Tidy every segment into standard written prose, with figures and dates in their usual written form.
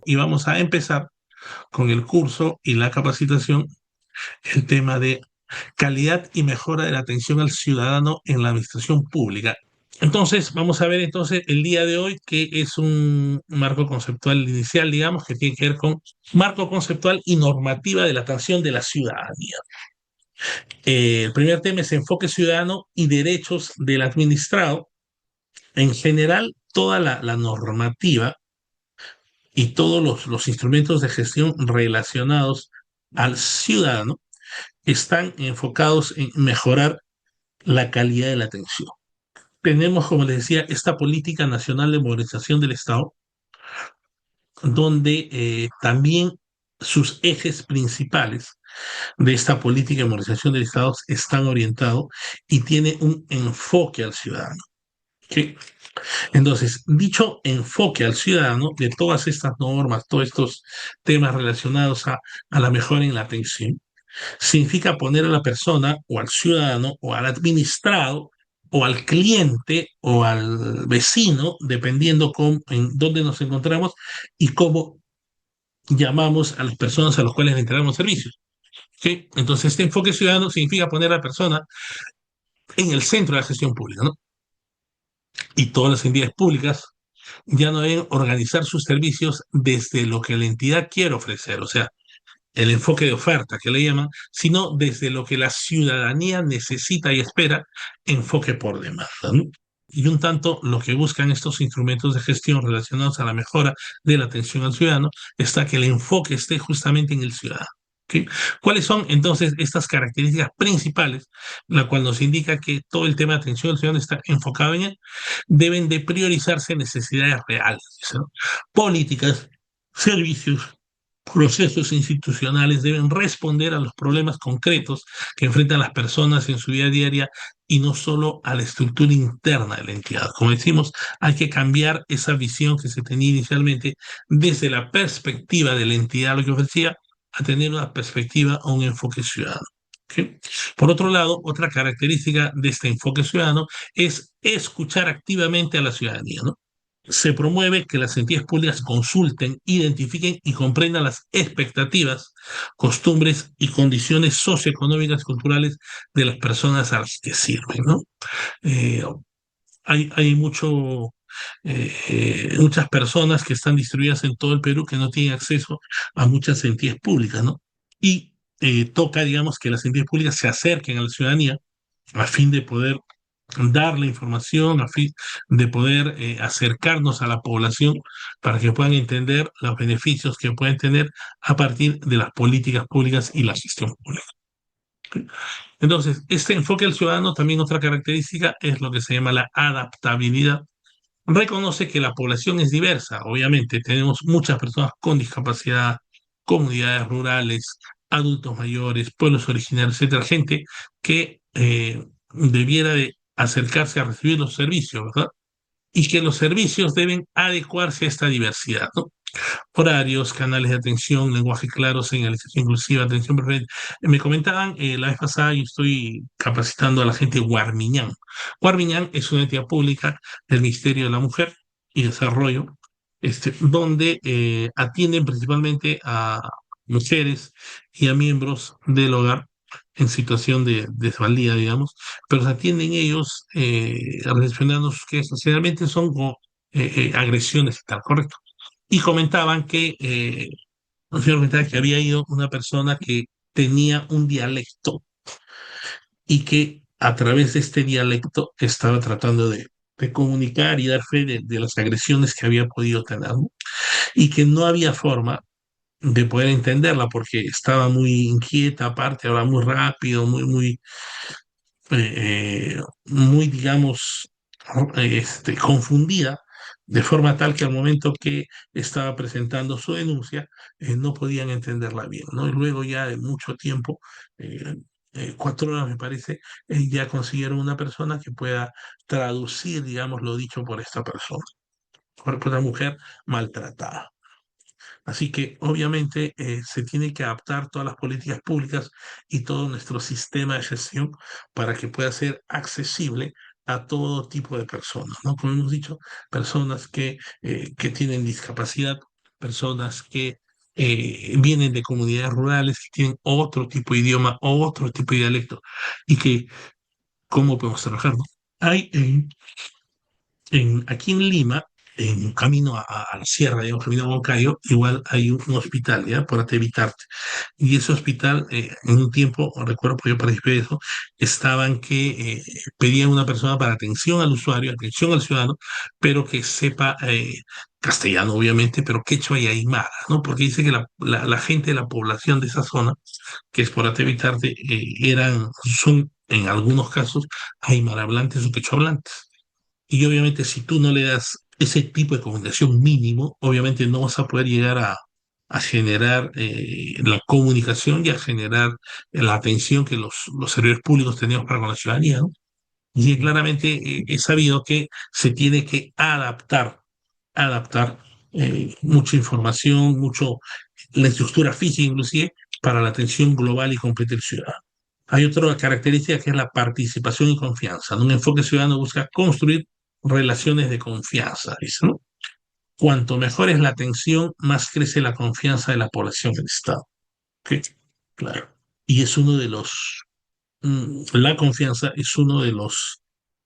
y vamos a empezar con el curso y la capacitación, el tema de calidad y mejora de la atención al ciudadano en la administración pública. Entonces, vamos a ver entonces el día de hoy que es un marco conceptual inicial, digamos, que tiene que ver con marco conceptual y normativa de la atención de la ciudadanía. El primer tema es enfoque ciudadano y derechos del administrado. En general, toda la normativa y todos los instrumentos de gestión relacionados al ciudadano están enfocados en mejorar la calidad de la atención. Tenemos, como les decía, esta política nacional de modernización del Estado, donde también sus ejes principales de esta política de modernización del Estado están orientados y tiene un enfoque al ciudadano. ¿Sí? Entonces, dicho enfoque al ciudadano de todas estas normas, todos estos temas relacionados a la mejora en la atención, significa poner a la persona o al ciudadano o al administrado o al cliente o al vecino, dependiendo en dónde nos encontramos y cómo llamamos a las personas a las cuales le entregamos servicios. ¿Sí? Entonces, este enfoque ciudadano significa poner a la persona en el centro de la gestión pública, ¿no? Y todas las entidades públicas ya no deben organizar sus servicios desde lo que la entidad quiere ofrecer, o sea, el enfoque de oferta que le llaman, sino desde lo que la ciudadanía necesita y espera, enfoque por demanda, ¿no? Y un tanto lo que buscan estos instrumentos de gestión relacionados a la mejora de la atención al ciudadano está que el enfoque esté justamente en el ciudadano. ¿Ok? ¿Cuáles son entonces estas características principales, la cual nos indica que todo el tema de atención al ciudadano está enfocado en él? Deben de priorizarse necesidades reales, ¿no? Políticas, servicios, procesos institucionales deben responder a los problemas concretos que enfrentan las personas en su vida diaria y no solo a la estructura interna de la entidad. Como decimos, hay que cambiar esa visión que se tenía inicialmente desde la perspectiva de la entidad, lo que ofrecía, a tener una perspectiva o un enfoque ciudadano. ¿Sí? Por otro lado, otra característica de este enfoque ciudadano es escuchar activamente a la ciudadanía, ¿no? Se promueve que las entidades públicas consulten, identifiquen y comprendan las expectativas, costumbres y condiciones socioeconómicas y culturales de las personas a las que sirven, ¿no? Eh, hay muchas personas que están distribuidas en todo el Perú que no tienen acceso a muchas entidades públicas, ¿no? Y toca, digamos, que las entidades públicas se acerquen a la ciudadanía a fin de poder dar la información, a fin de poder acercarnos a la población para que puedan entender los beneficios que pueden tener a partir de las políticas públicas y la gestión pública. Entonces, este enfoque al ciudadano, también otra característica es lo que se llama la adaptabilidad. Reconoce que la población es diversa, obviamente, tenemos muchas personas con discapacidad, comunidades rurales, adultos mayores, pueblos originarios, etcétera, gente que debiera de acercarse a recibir los servicios, ¿verdad? Y que los servicios deben adecuarse a esta diversidad, ¿no? Horarios, canales de atención, lenguaje claro, señalización inclusiva, atención preferente. Me comentaban la vez pasada, yo estoy capacitando a la gente de Guarmiñán. Guarmiñán es una entidad pública del Ministerio de la Mujer y Desarrollo, donde atienden principalmente a mujeres y a miembros del hogar en situación de desvalía, digamos, pero se atienden ellos recepcionando sus quejas. Generalmente son como, agresiones y tal, ¿correcto? Y comentaban que, un señor comentaba que había ido una persona que tenía un dialecto y que a través de este dialecto estaba tratando de comunicar y dar fe de las agresiones que había podido tener, ¿no? Y que no había forma de poder entenderla porque estaba muy inquieta, aparte, ahora muy rápido, muy, digamos, confundida, de forma tal que al momento que estaba presentando su denuncia, no podían entenderla bien, ¿no? Y luego ya de mucho tiempo, eh, 4 horas me parece, ya consiguieron una persona que pueda traducir, digamos, lo dicho por esta persona, por una mujer maltratada. Así que obviamente se tiene que adaptar todas las políticas públicas y todo nuestro sistema de gestión para que pueda ser accesible a todo tipo de personas, ¿no? Como hemos dicho, personas que tienen discapacidad, personas que vienen de comunidades rurales, que tienen otro tipo de idioma, otro tipo de dialecto, y que, ¿cómo podemos trabajar, no? Hay aquí en Lima, en camino a la sierra, digamos, camino a Moncayo, igual hay un hospital, ¿ya? Por Atevitarte. Y ese hospital, en un tiempo, recuerdo porque yo participé de eso, estaban que pedían una persona para atención al usuario, atención al ciudadano, pero que sepa castellano, obviamente, pero quechua y aymara, ¿no? Porque dice que la gente de la población de esa zona, que es por Atevitarte, son, en algunos casos, aymara hablantes o quechua hablantes. Y obviamente si tú no le das ese tipo de comunicación mínimo, obviamente no vas a poder llegar a generar la comunicación y a generar la atención que los servidores públicos tenemos para con la ciudadanía, ¿no? Y claramente es sabido que se tiene que adaptar mucha información, la estructura física inclusive, para la atención global y completa del ciudadano. Hay otra característica que es la participación y confianza, ¿no? Un enfoque ciudadano busca construir relaciones de confianza, dice, ¿no? Cuanto mejor es la atención, más crece la confianza de la población en el Estado. ¿Ok? Claro. Y es uno de la confianza es uno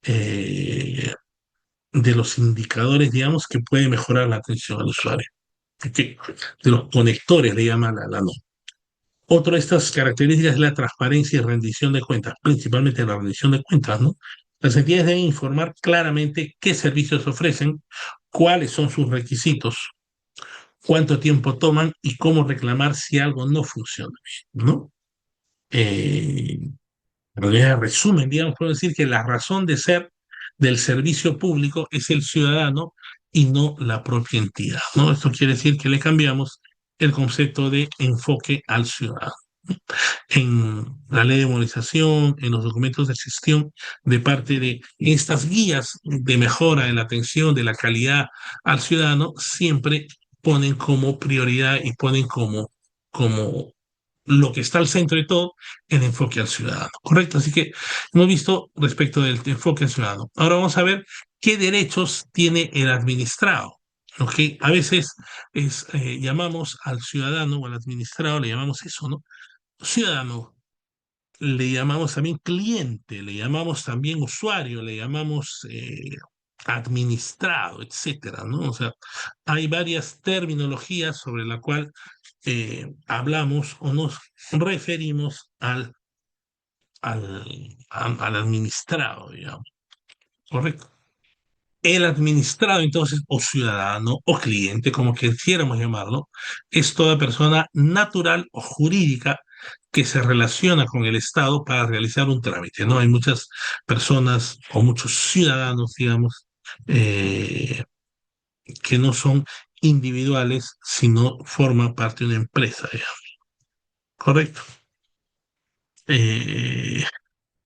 eh, de los indicadores, digamos, que puede mejorar la atención al usuario. ¿Ok? De los conectores, le llama la norma. Otra de estas características es la transparencia y rendición de cuentas, principalmente la rendición de cuentas, ¿no? Las entidades deben informar claramente qué servicios ofrecen, cuáles son sus requisitos, cuánto tiempo toman y cómo reclamar si algo no funciona bien, ¿no? En realidad, resumen, digamos, puedo decir que la razón de ser del servicio público es el ciudadano y no la propia entidad, ¿no? Esto quiere decir que le cambiamos el concepto de enfoque al ciudadano en la ley de movilización, en los documentos de gestión de parte de estas guías de mejora en la atención de la calidad al ciudadano, siempre ponen como prioridad y ponen como lo que está al centro de todo, el enfoque al ciudadano, ¿correcto? Así que hemos visto respecto del enfoque al ciudadano. Ahora vamos a ver qué derechos tiene el administrado. ¿Ok? A veces llamamos al ciudadano o al administrado, le llamamos eso, ¿no? Ciudadano, le llamamos también cliente, le llamamos también usuario, le llamamos administrado, etcétera, ¿no? O sea, hay varias terminologías sobre la cual hablamos o nos referimos al administrado, digamos, ¿correcto? El administrado, entonces, o ciudadano, o cliente, como quisiéramos llamarlo, es toda persona natural o jurídica que se relaciona con el Estado para realizar un trámite, ¿no? Hay muchas personas o muchos ciudadanos, digamos, eh, que no son individuales, sino forman parte de una empresa, digamos, ¿correcto? Eh,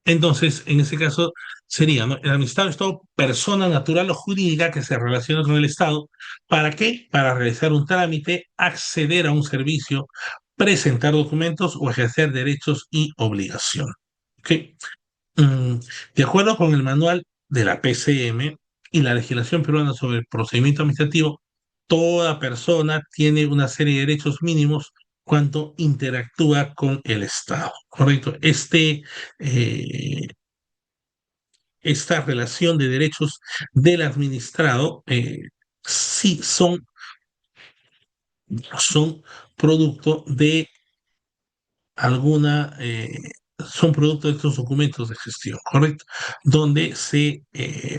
Entonces, en ese caso sería, ¿no? El administrado es toda persona natural o jurídica que se relaciona con el Estado. ¿Para qué? Para realizar un trámite, acceder a un servicio, presentar documentos o ejercer derechos y obligaciones. ¿Ok? Mm, de acuerdo con el manual de la PCM y la legislación peruana sobre el procedimiento administrativo, toda persona tiene una serie de derechos mínimos cuando interactúa con el Estado, ¿correcto? Eh, esta relación de derechos del administrado sí son producto de alguna, son producto de estos documentos de gestión, ¿correcto? Donde se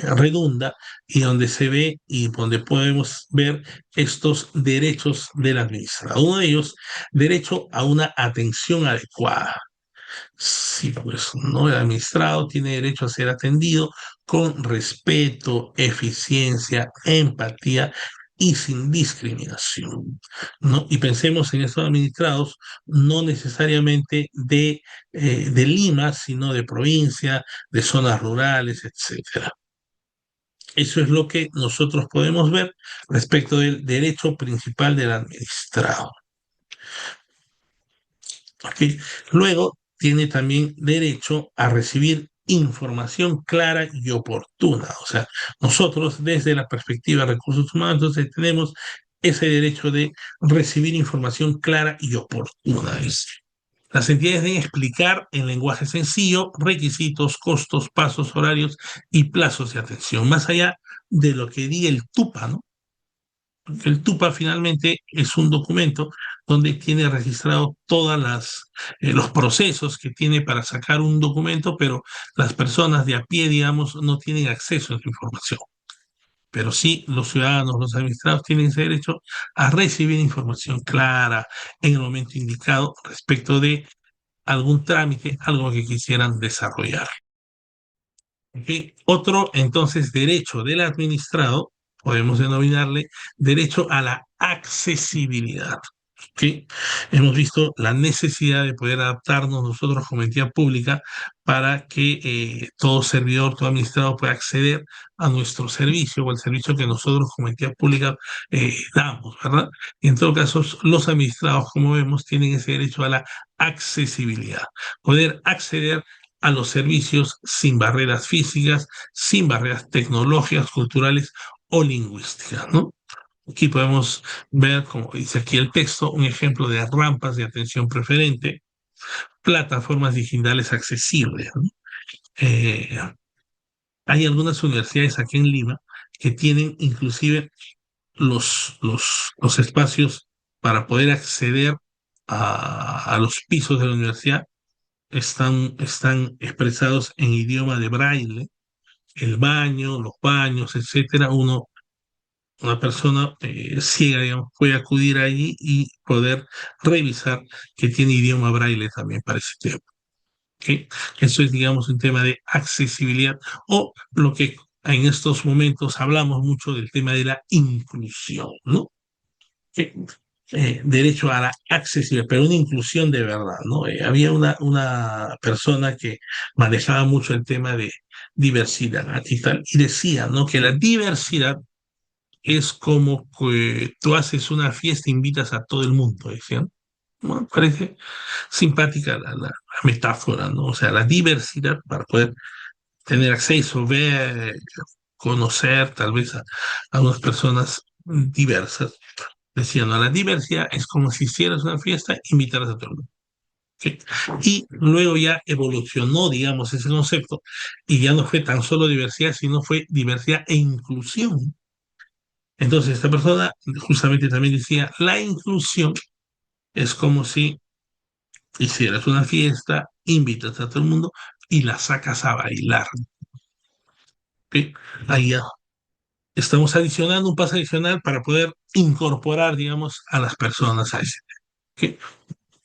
redunda y donde se ve y donde podemos ver estos derechos del administrado. Uno de ellos, derecho a una atención adecuada. Sí, pues no, el administrado tiene derecho a ser atendido con respeto, eficiencia, empatía y sin discriminación, ¿no? Y pensemos en estos administrados no necesariamente de Lima, sino de provincia, de zonas rurales, etcétera. Eso es lo que nosotros podemos ver respecto del derecho principal del administrado. ¿Ok? Luego tiene también derecho a recibir información clara y oportuna. O sea, nosotros desde la perspectiva de recursos humanos, entonces tenemos ese derecho de recibir información clara y oportuna. Las entidades deben explicar en lenguaje sencillo requisitos, costos, pasos, horarios y plazos de atención, más allá de lo que diga el TUPA, ¿no? El TUPA finalmente es un documento donde tiene registrado todas los procesos que tiene para sacar un documento, pero las personas de a pie, digamos, no tienen acceso a esa información. Pero sí, los ciudadanos, los administrados tienen ese derecho a recibir información clara en el momento indicado respecto de algún trámite, algo que quisieran desarrollar. ¿Ok? Otro, entonces, derecho del administrado, podemos denominarle derecho a la accesibilidad. ¿Ok? Hemos visto la necesidad de poder adaptarnos nosotros como entidad pública para que todo servidor, todo administrado pueda acceder a nuestro servicio o al servicio que nosotros como entidad pública damos, ¿verdad? Y en todo caso, los administrados, como vemos, tienen ese derecho a la accesibilidad, poder acceder a los servicios sin barreras físicas, sin barreras tecnológicas, culturales o lingüísticas, ¿no? Aquí podemos ver, como dice aquí el texto, un ejemplo de rampas de atención preferente, plataformas digitales accesibles, ¿no? Eh, Hay algunas universidades aquí en Lima que tienen inclusive los espacios para poder acceder a los pisos de la universidad están expresados en idioma de braille, el baño, los baños, etcétera. Una persona ciega, digamos, puede acudir allí y poder revisar que tiene idioma braille también para ese tema. ¿Ok? Eso es, digamos, un tema de accesibilidad o lo que en estos momentos hablamos mucho del tema de la inclusión, ¿no? Que, derecho a la accesibilidad, pero una inclusión de verdad, ¿no? Había una persona que manejaba mucho el tema de diversidad y tal, y decía, ¿no? Que la diversidad es como que tú haces una fiesta, invitas a todo el mundo, decían. Bueno, parece simpática la metáfora, ¿no? O sea, la diversidad para poder tener acceso, ver, conocer tal vez a unas personas diversas. Decían, no, la diversidad es como si hicieras una fiesta, invitaras a todo el mundo. ¿Sí? Y luego ya evolucionó, digamos, ese concepto y ya no fue tan solo diversidad, sino fue diversidad e inclusión. Entonces, esta persona justamente también decía, la inclusión es como si hicieras una fiesta, invitas a todo el mundo y la sacas a bailar. ¿Ok? Ahí ya estamos adicionando un paso adicional para poder incorporar, digamos, a las personas a ese. ¿Ok?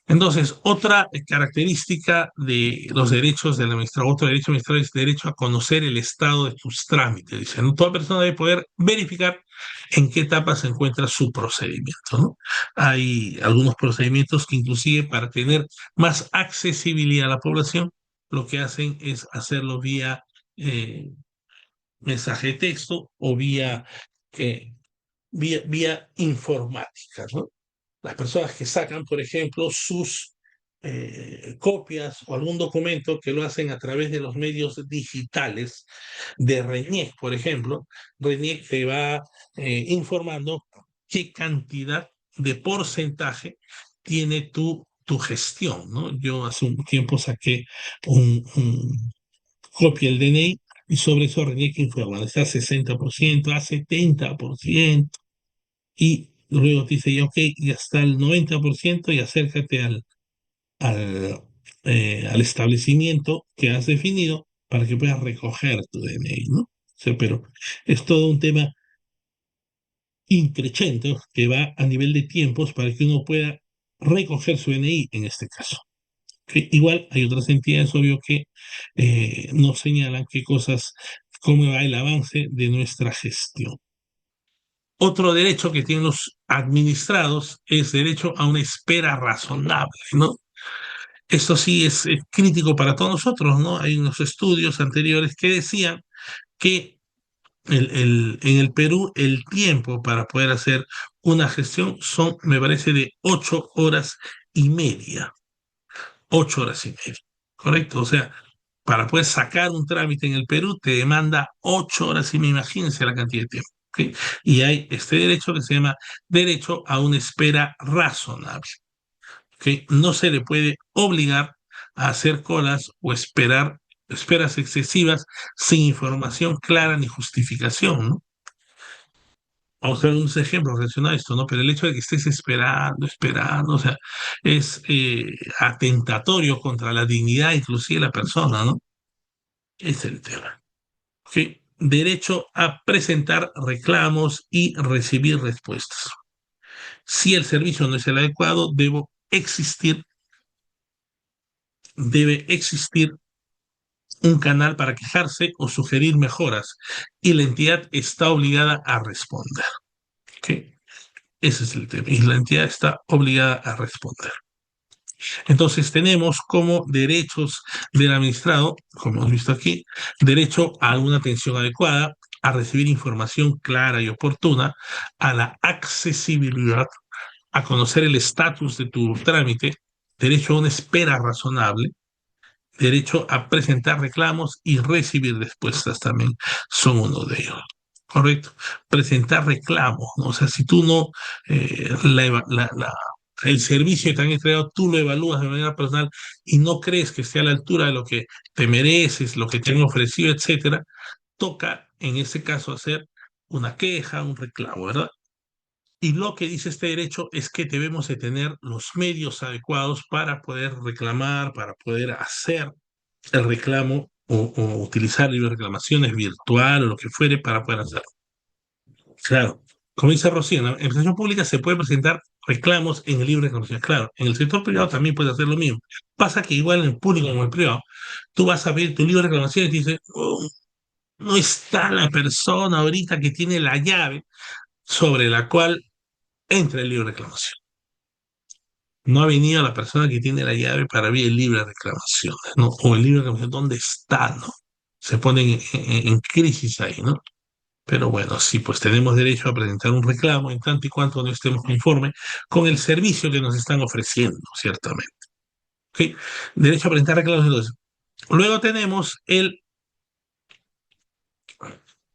Entonces, otra característica de los derechos del administrador, otro derecho administrador es derecho a conocer el estado de tus trámites. Dice, ¿no? Toda persona debe poder verificar en qué etapa se encuentra su procedimiento, ¿no? Hay algunos procedimientos que inclusive para tener más accesibilidad a la población, lo que hacen es hacerlo vía mensaje de texto o eh, vía informática, ¿no? Las personas que sacan, por ejemplo, sus copias o algún documento que lo hacen a través de los medios digitales de RENIEC, por ejemplo, RENIEC te va informando qué cantidad de porcentaje tiene tu gestión, ¿no? Yo hace un tiempo saqué un copia el DNI y sobre eso RENIEC informa, está a 60%, a 70%, y luego te dice, ya, ok, ya está el 90% y acércate al establecimiento que has definido para que puedas recoger tu DNI, ¿no? O sea, pero es todo un tema increchento que va a nivel de tiempos para que uno pueda recoger su DNI en este caso. Que igual hay otras entidades, obvio, que nos señalan qué cosas, cómo va el avance de nuestra gestión. Otro derecho que tienen los administrados es derecho a una espera razonable, ¿no? Esto sí es crítico para todos nosotros, ¿no? Hay unos estudios anteriores que decían que en el Perú el tiempo para poder hacer una gestión son, me parece, de 8 horas y media. 8 horas y media, ¿correcto? O sea, para poder sacar un trámite en el Perú te demanda 8 horas y media. Imagínense la cantidad de tiempo. ¿Ok? Y hay este derecho que se llama derecho a una espera razonable. ¿Ok? No se le puede obligar a hacer colas o esperar esperas excesivas sin información clara ni justificación, ¿no? Vamos a ver unos ejemplos relacionados a esto, ¿no? Pero el hecho de que estés esperando, o sea, es atentatorio contra la dignidad inclusive de la persona, ¿no? Es el tema. ¿Ok? Derecho a presentar reclamos y recibir respuestas. Si el servicio no es el adecuado, debe existir un canal para quejarse o sugerir mejoras y la entidad está obligada a responder. ¿Ok? Ese es el tema. Y la entidad está obligada a responder. Entonces tenemos como derechos del administrado, como hemos visto aquí, derecho a una atención adecuada, a recibir información clara y oportuna, a la accesibilidad, a conocer el estatus de tu trámite, derecho a una espera razonable, derecho a presentar reclamos y recibir respuestas también son uno de ellos. Correcto. Presentar reclamos, ¿no? O sea, si tú no, el servicio que te han entregado, tú lo evalúas de manera personal y no crees que esté a la altura de lo que te mereces, lo que te han ofrecido, etcétera, toca en ese caso hacer una queja, un reclamo, ¿verdad? Y lo que dice este derecho es que debemos de tener los medios adecuados para poder reclamar, para poder hacer el reclamo o utilizar libros de reclamaciones virtual o lo que fuere para poder hacerlo. Claro, como dice Rocío, en la administración pública se puede presentar reclamos en el libro de reclamaciones. Claro, en el sector privado también puede hacer lo mismo. Pasa que igual en el público como en el privado, tú vas a ver tu libro de reclamaciones y dices, "Oh, no está la persona ahorita que tiene la llave sobre la cual entra el libro de reclamación. No ha venido la persona que tiene la llave para abrir el libro de reclamaciones, ¿no? O el libro de reclamaciones, ¿dónde está, no? Se ponen en crisis ahí, ¿no? Pero bueno, sí, pues tenemos derecho a presentar un reclamo en tanto y cuanto no estemos conformes con el servicio que nos están ofreciendo, ciertamente. ¿Ok? Derecho a presentar reclamos entonces. Luego tenemos el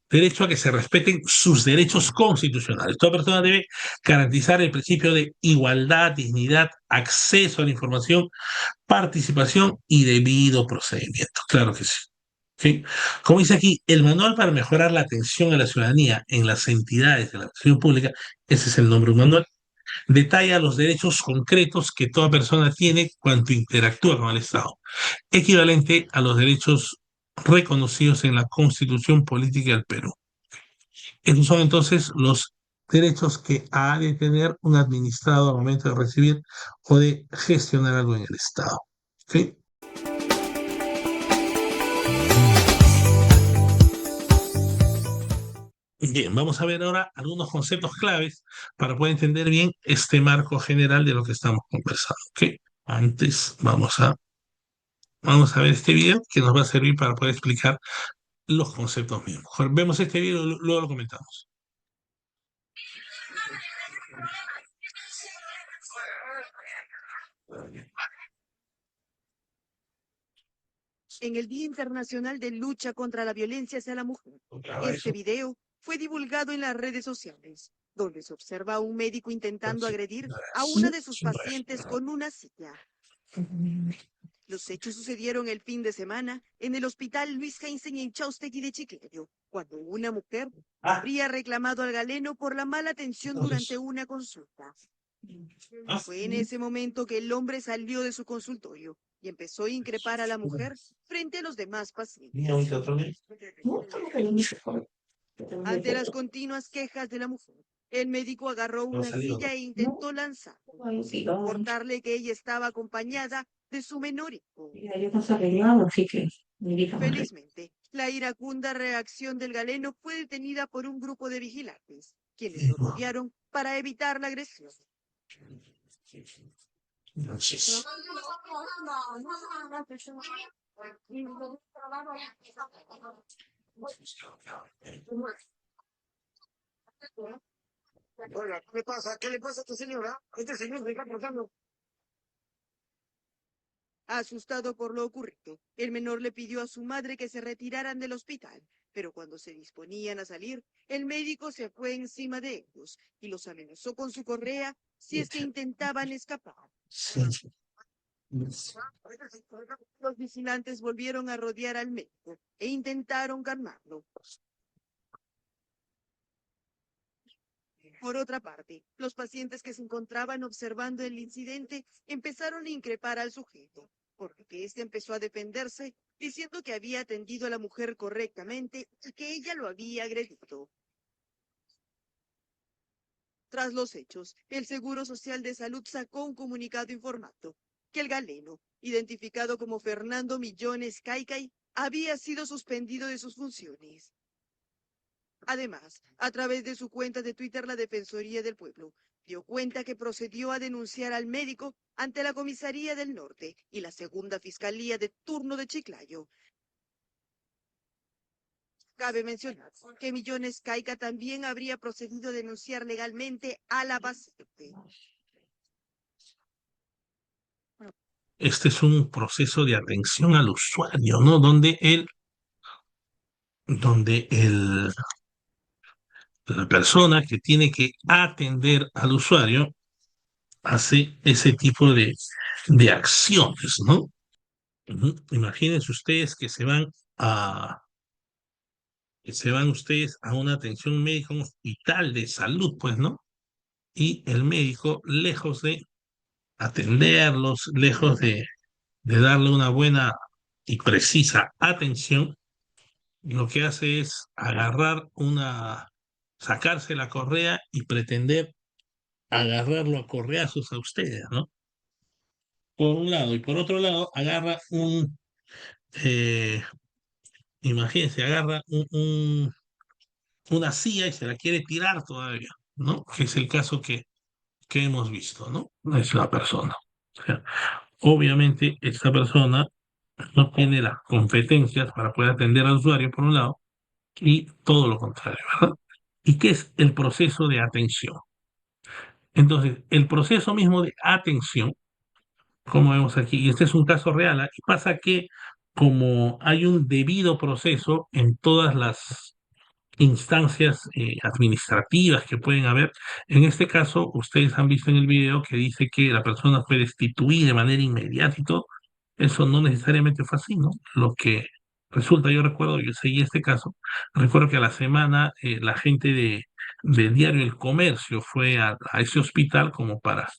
derecho a que se respeten sus derechos constitucionales. Toda persona debe garantizar el principio de igualdad, dignidad, acceso a la información, participación y debido procedimiento. Claro que sí. ¿Sí? Como dice aquí, el manual para mejorar la atención a la ciudadanía en las entidades de la administración pública, ese es el nombre del manual, detalla los derechos concretos que toda persona tiene cuando interactúa con el Estado, equivalente a los derechos reconocidos en la Constitución Política del Perú. Esos son entonces los derechos que ha de tener un administrado al momento de recibir o de gestionar algo en el Estado. ¿Sí? Bien, vamos a ver ahora algunos conceptos claves para poder entender bien este marco general de lo que estamos conversando. ¿Ok? Antes vamos a ver este video que nos va a servir para poder explicar los conceptos mismos. Vemos este video y luego lo comentamos. En el Día Internacional de Lucha contra la Violencia hacia la Mujer, este video fue divulgado en las redes sociales, donde se observa a un médico intentando agredir a una de sus pacientes con una silla. Los hechos sucedieron el fin de semana en el Hospital Luis Heinzen en Chaustegui de Chiclayo, cuando una mujer habría reclamado al galeno por la mala atención durante una consulta. Fue en ese momento que el hombre salió de su consultorio y empezó a increpar a la mujer frente a los demás pacientes. Ante las continuas quejas de la mujer, el médico agarró una silla e intentó lanzarla, cortarle que ella estaba acompañada de su menor hijo. Felizmente, la iracunda reacción del galeno fue detenida por un grupo de vigilantes, quienes lo rodearon para evitar la agresión. Oiga, ¿qué le pasa? ¿Qué le pasa a esta señora? Este señor me está cortando. Asustado por lo ocurrido, el menor le pidió a su madre que se retiraran del hospital, Pero cuando se disponían a salir, el médico se fue encima de ellos y los amenazó con su correa si es que intentaban escapar. Sí. Los vigilantes volvieron a rodear al médico e intentaron calmarlo. Por otra parte, los pacientes que se encontraban observando el incidente empezaron a increpar al sujeto, por lo que éste empezó a defenderse, diciendo que había atendido a la mujer correctamente y que ella lo había agredido. Tras los hechos, el Seguro Social de Salud sacó un comunicado informando que el galeno, identificado como Fernando Millones Caicay, había sido suspendido de sus funciones. Además, a través de su cuenta de Twitter, la Defensoría del Pueblo dio cuenta que procedió a denunciar al médico ante la Comisaría del Norte y la Segunda Fiscalía de Turno de Chiclayo. Cabe mencionar que Millones Caica también habría procedido a denunciar legalmente a la paciente. Este es un proceso de atención al usuario, ¿no? Donde la persona que tiene que atender al usuario hace ese tipo de acciones, ¿no? Imagínense ustedes que se van ustedes a una atención médica, a un hospital de salud, pues, ¿no? Y el médico, lejos de atenderlos, lejos de darle una buena y precisa atención, lo que hace es sacarse la correa y pretender agarrarlo a correazos a ustedes, ¿no? Por un lado, y por otro lado, eh, imagínense, agarra una silla y se la quiere tirar todavía, ¿no? Que es el caso que hemos visto, ¿no? Es la persona. O sea, obviamente, esta persona no tiene las competencias para poder atender al usuario, por un lado, y todo lo contrario, ¿verdad? ¿Y qué es el proceso de atención? Entonces, el proceso mismo de atención, como vemos aquí, y este es un caso real, ¿ah? Y pasa que como hay un debido proceso en todas las instancias administrativas que pueden haber. En este caso, ustedes han visto en el video que dice que la persona fue destituida de manera inmediata y todo. Eso no necesariamente fue así, ¿no? Lo que resulta, yo recuerdo, yo seguí este caso, recuerdo que a la semana la gente del diario El Comercio fue a ese hospital como para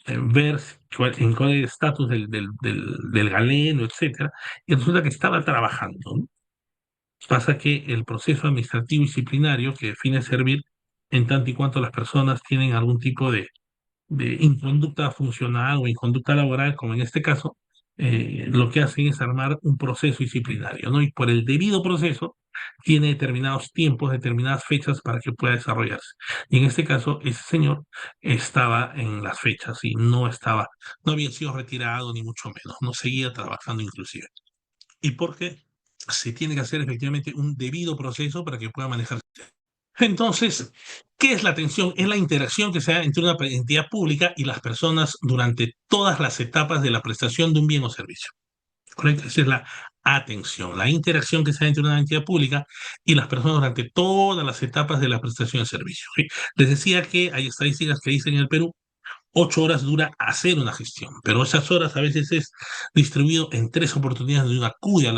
ver en cuál era el estatus del galeno, etcétera, y resulta que estaba trabajando, ¿no? Pasa que el proceso administrativo disciplinario que define servir en tanto y cuanto las personas tienen algún tipo de inconducta funcional o inconducta laboral, como en este caso, lo que hacen es armar un proceso disciplinario, ¿no? Y por el debido proceso tiene determinados tiempos, determinadas fechas para que pueda desarrollarse. Y en este caso, ese señor estaba en las fechas y no había sido retirado ni mucho menos, no seguía trabajando inclusive. ¿Y por qué? Se tiene que hacer efectivamente un debido proceso para que pueda manejarse. Entonces, ¿qué es la atención? Es la interacción que se da entre una entidad pública y las personas durante todas las etapas de la prestación de un bien o servicio. ¿Correcto? Esa es la atención, la interacción que se da entre una entidad pública y las personas durante todas las etapas de la prestación de servicio. ¿Sí? Les decía que hay estadísticas que dicen en el Perú 8 horas dura hacer una gestión, pero esas horas a veces es distribuido en 3 oportunidades donde uno acude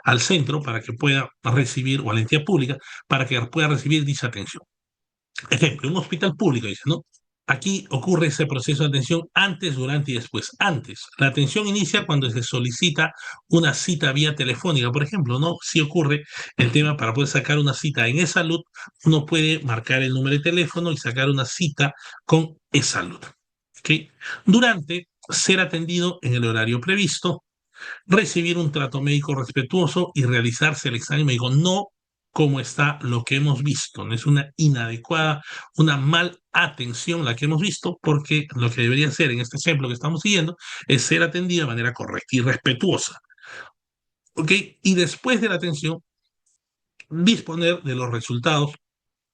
al centro para que pueda recibir, o a la entidad pública, para que pueda recibir dicha atención. Ejemplo, un hospital público, dice, ¿no? Aquí ocurre ese proceso de atención antes, durante y después. Antes, la atención inicia cuando se solicita una cita vía telefónica, por ejemplo, ¿no? Si ocurre el tema para poder sacar una cita en e-salud, uno puede marcar el número de teléfono y sacar una cita con e-salud. ¿Ok? Durante, ser atendido en el horario previsto, recibir un trato médico respetuoso y realizarse el examen médico, no como está lo que hemos visto. No es una inadecuada, una mal atención la que hemos visto, porque lo que debería ser en este ejemplo que estamos siguiendo es ser atendido de manera correcta y respetuosa. ¿Ok? Y después de la atención, disponer de los resultados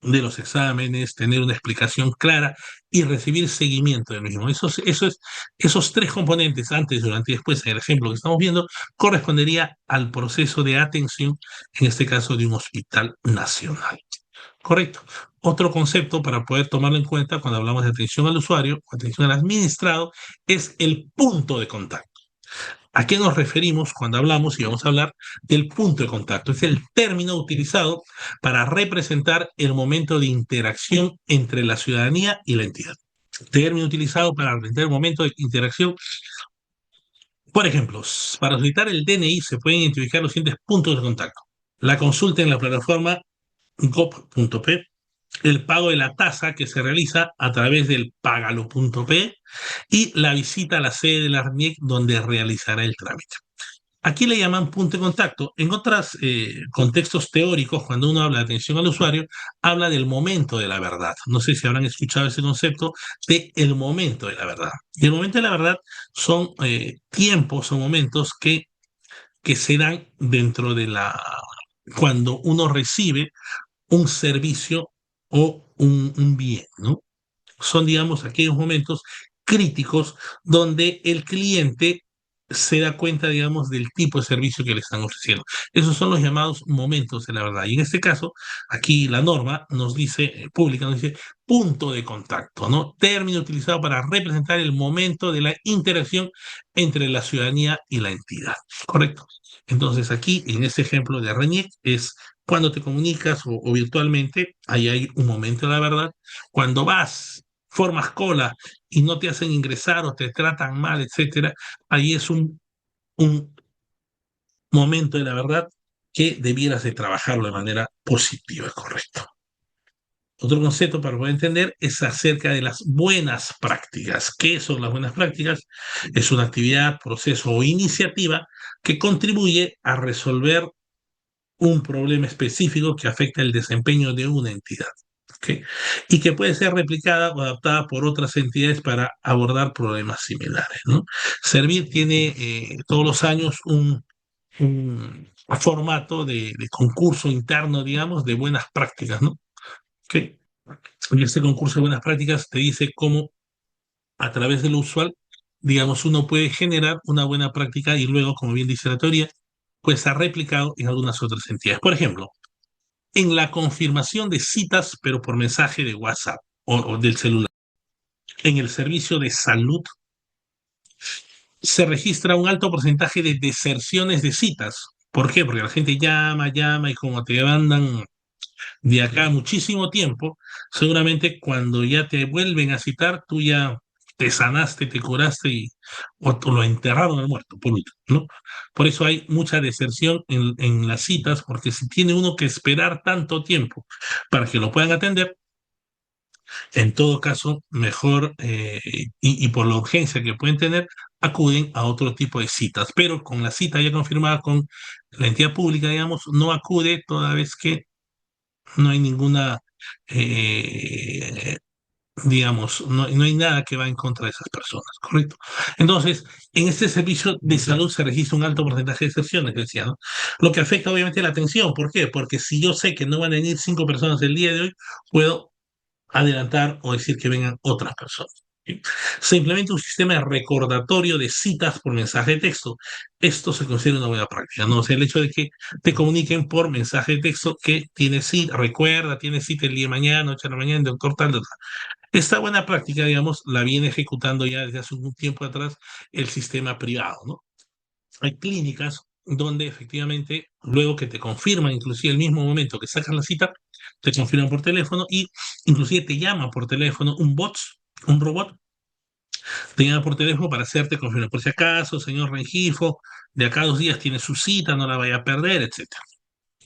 de los exámenes, tener una explicación clara y recibir seguimiento del mismo. Esos tres componentes, antes, durante y después, en el ejemplo que estamos viendo, correspondería al proceso de atención, en este caso de un hospital nacional. Correcto. Otro concepto para poder tomarlo en cuenta cuando hablamos de atención al usuario o atención al administrado es el punto de contacto. ¿A qué nos referimos cuando hablamos y vamos a hablar del punto de contacto? Es el término utilizado para representar el momento de interacción entre la ciudadanía y la entidad. Término utilizado para representar el momento de interacción. Por ejemplo, para solicitar el DNI se pueden identificar los siguientes puntos de contacto. La consulta en la plataforma gov.p, el pago de la tasa que se realiza a través del pagalo.p y la visita a la sede de la RNIEC donde realizará el trámite. Aquí le llaman punto de contacto. En otros contextos teóricos, cuando uno habla de atención al usuario, habla del momento de la verdad. No sé si habrán escuchado ese concepto de el momento de la verdad. Y el momento de la verdad son tiempos, son momentos que se dan dentro de cuando uno recibe un servicio o un bien, ¿no? Son, digamos, aquellos momentos críticos donde el cliente se da cuenta, digamos, del tipo de servicio que le están ofreciendo. Esos son los llamados momentos de la verdad. Y en este caso, aquí la norma nos dice, pública, nos dice punto de contacto, ¿no? Término utilizado para representar el momento de la interacción entre la ciudadanía y la entidad. ¿Correcto? Entonces, aquí, en este ejemplo de RENIEC, es cuando te comunicas o virtualmente, ahí hay un momento de la verdad. Cuando vas, formas cola y no te hacen ingresar o te tratan mal, etcétera, ahí es un momento de la verdad que debieras de trabajarlo de manera positiva, correcto. Otro concepto para poder entender es acerca de las buenas prácticas. ¿Qué son las buenas prácticas? Es una actividad, proceso o iniciativa que contribuye a resolver un problema específico que afecta el desempeño de una entidad. ¿Okay? Y que puede ser replicada o adaptada por otras entidades para abordar problemas similares, ¿no? Servir tiene todos los años un formato de concurso interno, digamos, de buenas prácticas, ¿no? ¿Okay? Y este concurso de buenas prácticas te dice cómo a través de lo usual, digamos, uno puede generar una buena práctica y luego, como bien dice la teoría, pues ha replicado en algunas otras entidades. Por ejemplo, en la confirmación de citas, pero por mensaje de WhatsApp o del celular. En el servicio de salud se registra un alto porcentaje de deserciones de citas. ¿Por qué? Porque la gente llama, llama y como te mandan de acá muchísimo tiempo, seguramente cuando ya te vuelven a citar, tú ya te sanaste, te curaste o lo enterraron al muerto, por último, ¿no? Por eso hay mucha deserción en las citas, porque si tiene uno que esperar tanto tiempo para que lo puedan atender, en todo caso, mejor y por la urgencia que pueden tener, acuden a otro tipo de citas, pero con la cita ya confirmada con la entidad pública, digamos, no acude toda vez que no hay ninguna, eh, digamos, no hay nada que va en contra de esas personas, ¿correcto? Entonces, en este servicio de salud se registra un alto porcentaje de excepciones, decía, ¿no? Lo que afecta obviamente la atención, ¿por qué? Porque si yo sé que no van a venir 5 personas el día de hoy, puedo adelantar o decir que vengan otras personas. ¿Sí? Se implementa un sistema de recordatorio de citas por mensaje de texto. Esto se considera una buena práctica, ¿no? O sea, el hecho de que te comuniquen por mensaje de texto que tienes cita, recuerda, tienes cita el día de mañana, 8 de la mañana, el doctor tal, tal, tal. Esta buena práctica, digamos, la viene ejecutando ya desde hace un tiempo atrás el sistema privado, ¿no? Hay clínicas donde efectivamente, luego que te confirman, inclusive el mismo momento que sacas la cita, te confirman por teléfono y inclusive te llama por teléfono un robot, te llama por teléfono para hacerte confirmar. Por si acaso, señor Rengifo, de acá a 2 días tiene su cita, no la vaya a perder, etcétera.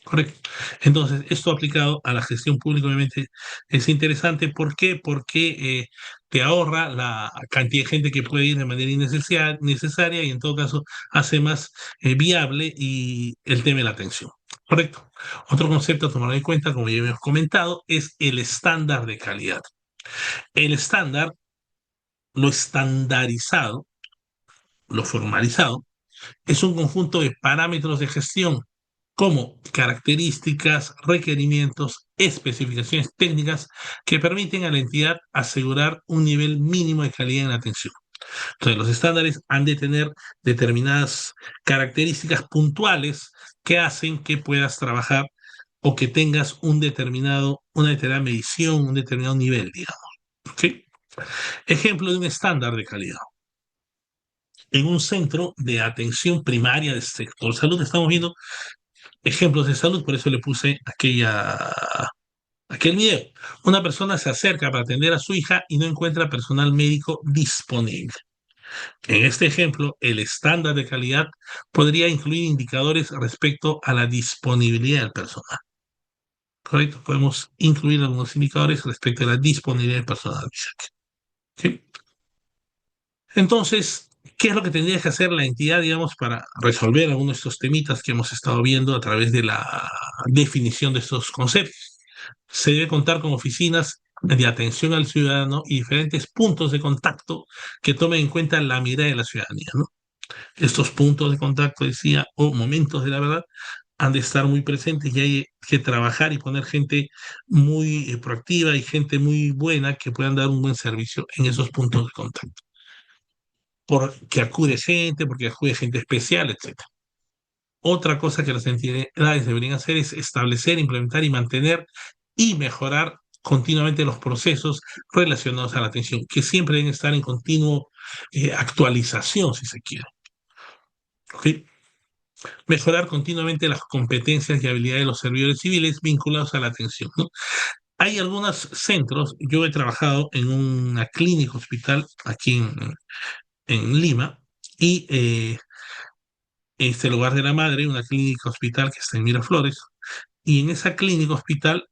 Correcto. Entonces, esto aplicado a la gestión pública, obviamente, es interesante. ¿Por qué? Porque te ahorra la cantidad de gente que puede ir de manera innecesaria y en todo caso hace más viable y el tema de la atención. Correcto. Otro concepto a tomar en cuenta, como ya hemos comentado, es el estándar de calidad. El estándar, lo estandarizado, lo formalizado, es un conjunto de parámetros de gestión. como características, requerimientos, especificaciones técnicas que permiten a la entidad asegurar un nivel mínimo de calidad en la atención. Entonces, los estándares han de tener determinadas características puntuales que hacen que puedas trabajar o que tengas una determinada medición, un determinado nivel, digamos. ¿Ok? Ejemplo de un estándar de calidad. En un centro de atención primaria del sector salud estamos viendo ejemplos de salud, por eso le puse aquel video. Una persona se acerca para atender a su hija y no encuentra personal médico disponible. En este ejemplo, el estándar de calidad podría incluir indicadores respecto a la disponibilidad del personal. ¿Correcto? Podemos incluir algunos indicadores respecto a la disponibilidad del personal. ¿Sí? Entonces, ¿qué es lo que tendría que hacer la entidad, digamos, para resolver algunos de estos temitas que hemos estado viendo a través de la definición de estos conceptos? Se debe contar con oficinas de atención al ciudadano y diferentes puntos de contacto que tomen en cuenta la mirada de la ciudadanía, ¿no? Estos puntos de contacto, decía, o momentos de la verdad, han de estar muy presentes y hay que trabajar y poner gente muy proactiva y gente muy buena que puedan dar un buen servicio en esos puntos de contacto. Porque acude gente especial, etc. Otra cosa que las entidades deberían hacer es establecer, implementar y mantener y mejorar continuamente los procesos relacionados a la atención, que siempre deben estar en continuo actualización, si se quiere. ¿Ok? Mejorar continuamente las competencias y habilidades de los servidores civiles vinculados a la atención, ¿no? Hay algunos centros, yo he trabajado en una clínica hospital aquí en Lima, y este lugar de la madre, una clínica hospital que está en Miraflores, y en esa clínica hospital,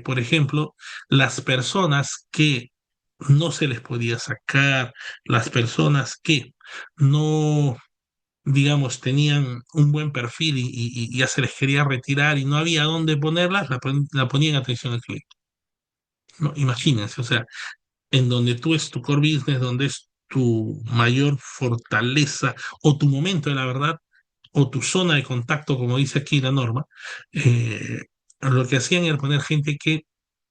por ejemplo, las personas que no se les podía sacar, las personas que no, digamos, tenían un buen perfil y ya se les quería retirar y no había dónde ponerlas, la ponían en atención al cliente. ¿No? Imagínense, o sea, en donde tú es tu core business, donde es tu mayor fortaleza o tu momento de la verdad o tu zona de contacto, como dice aquí la norma, eh, lo que hacían era poner gente que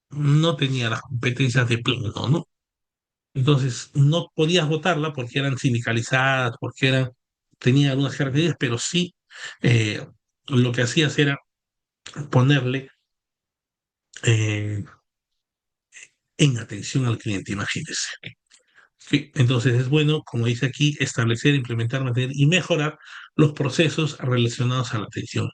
no tenía las competencias de pleno, ¿no? Entonces, no podías votarla porque eran sindicalizadas, porque tenían algunas características, pero sí eh, lo que hacías era ponerle eh, en atención al cliente, imagínese. Sí, entonces es bueno, como dice aquí, establecer, implementar, mantener y mejorar los procesos relacionados a la atención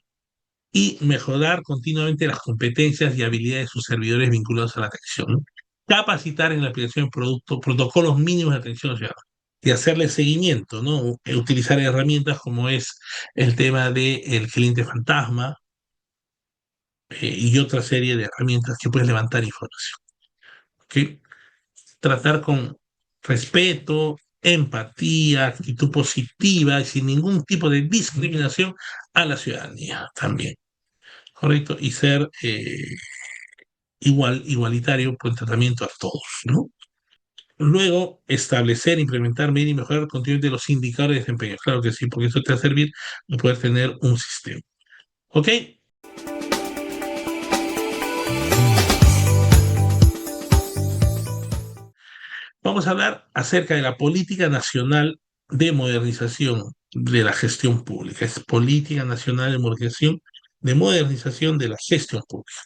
y mejorar continuamente las competencias y habilidades de sus servidores vinculados a la atención, ¿no? Capacitar en la aplicación de protocolos mínimos de atención ciudadana y hacerle seguimiento, ¿no? Utilizar herramientas como es el tema del cliente fantasma y otra serie de herramientas que pueden levantar información. ¿Ok? Tratar con respeto, empatía, actitud positiva y sin ningún tipo de discriminación a la ciudadanía también, ¿correcto? Y ser igualitario por el tratamiento a todos, ¿no? Luego, establecer, implementar, medir y mejorar el contenido de los indicadores de desempeño. Claro que sí, porque eso te va a servir para poder tener un sistema. ¿Ok? Vamos a hablar acerca de la Política Nacional de Modernización de la Gestión Pública. Es Política Nacional de Modernización de la Gestión Pública.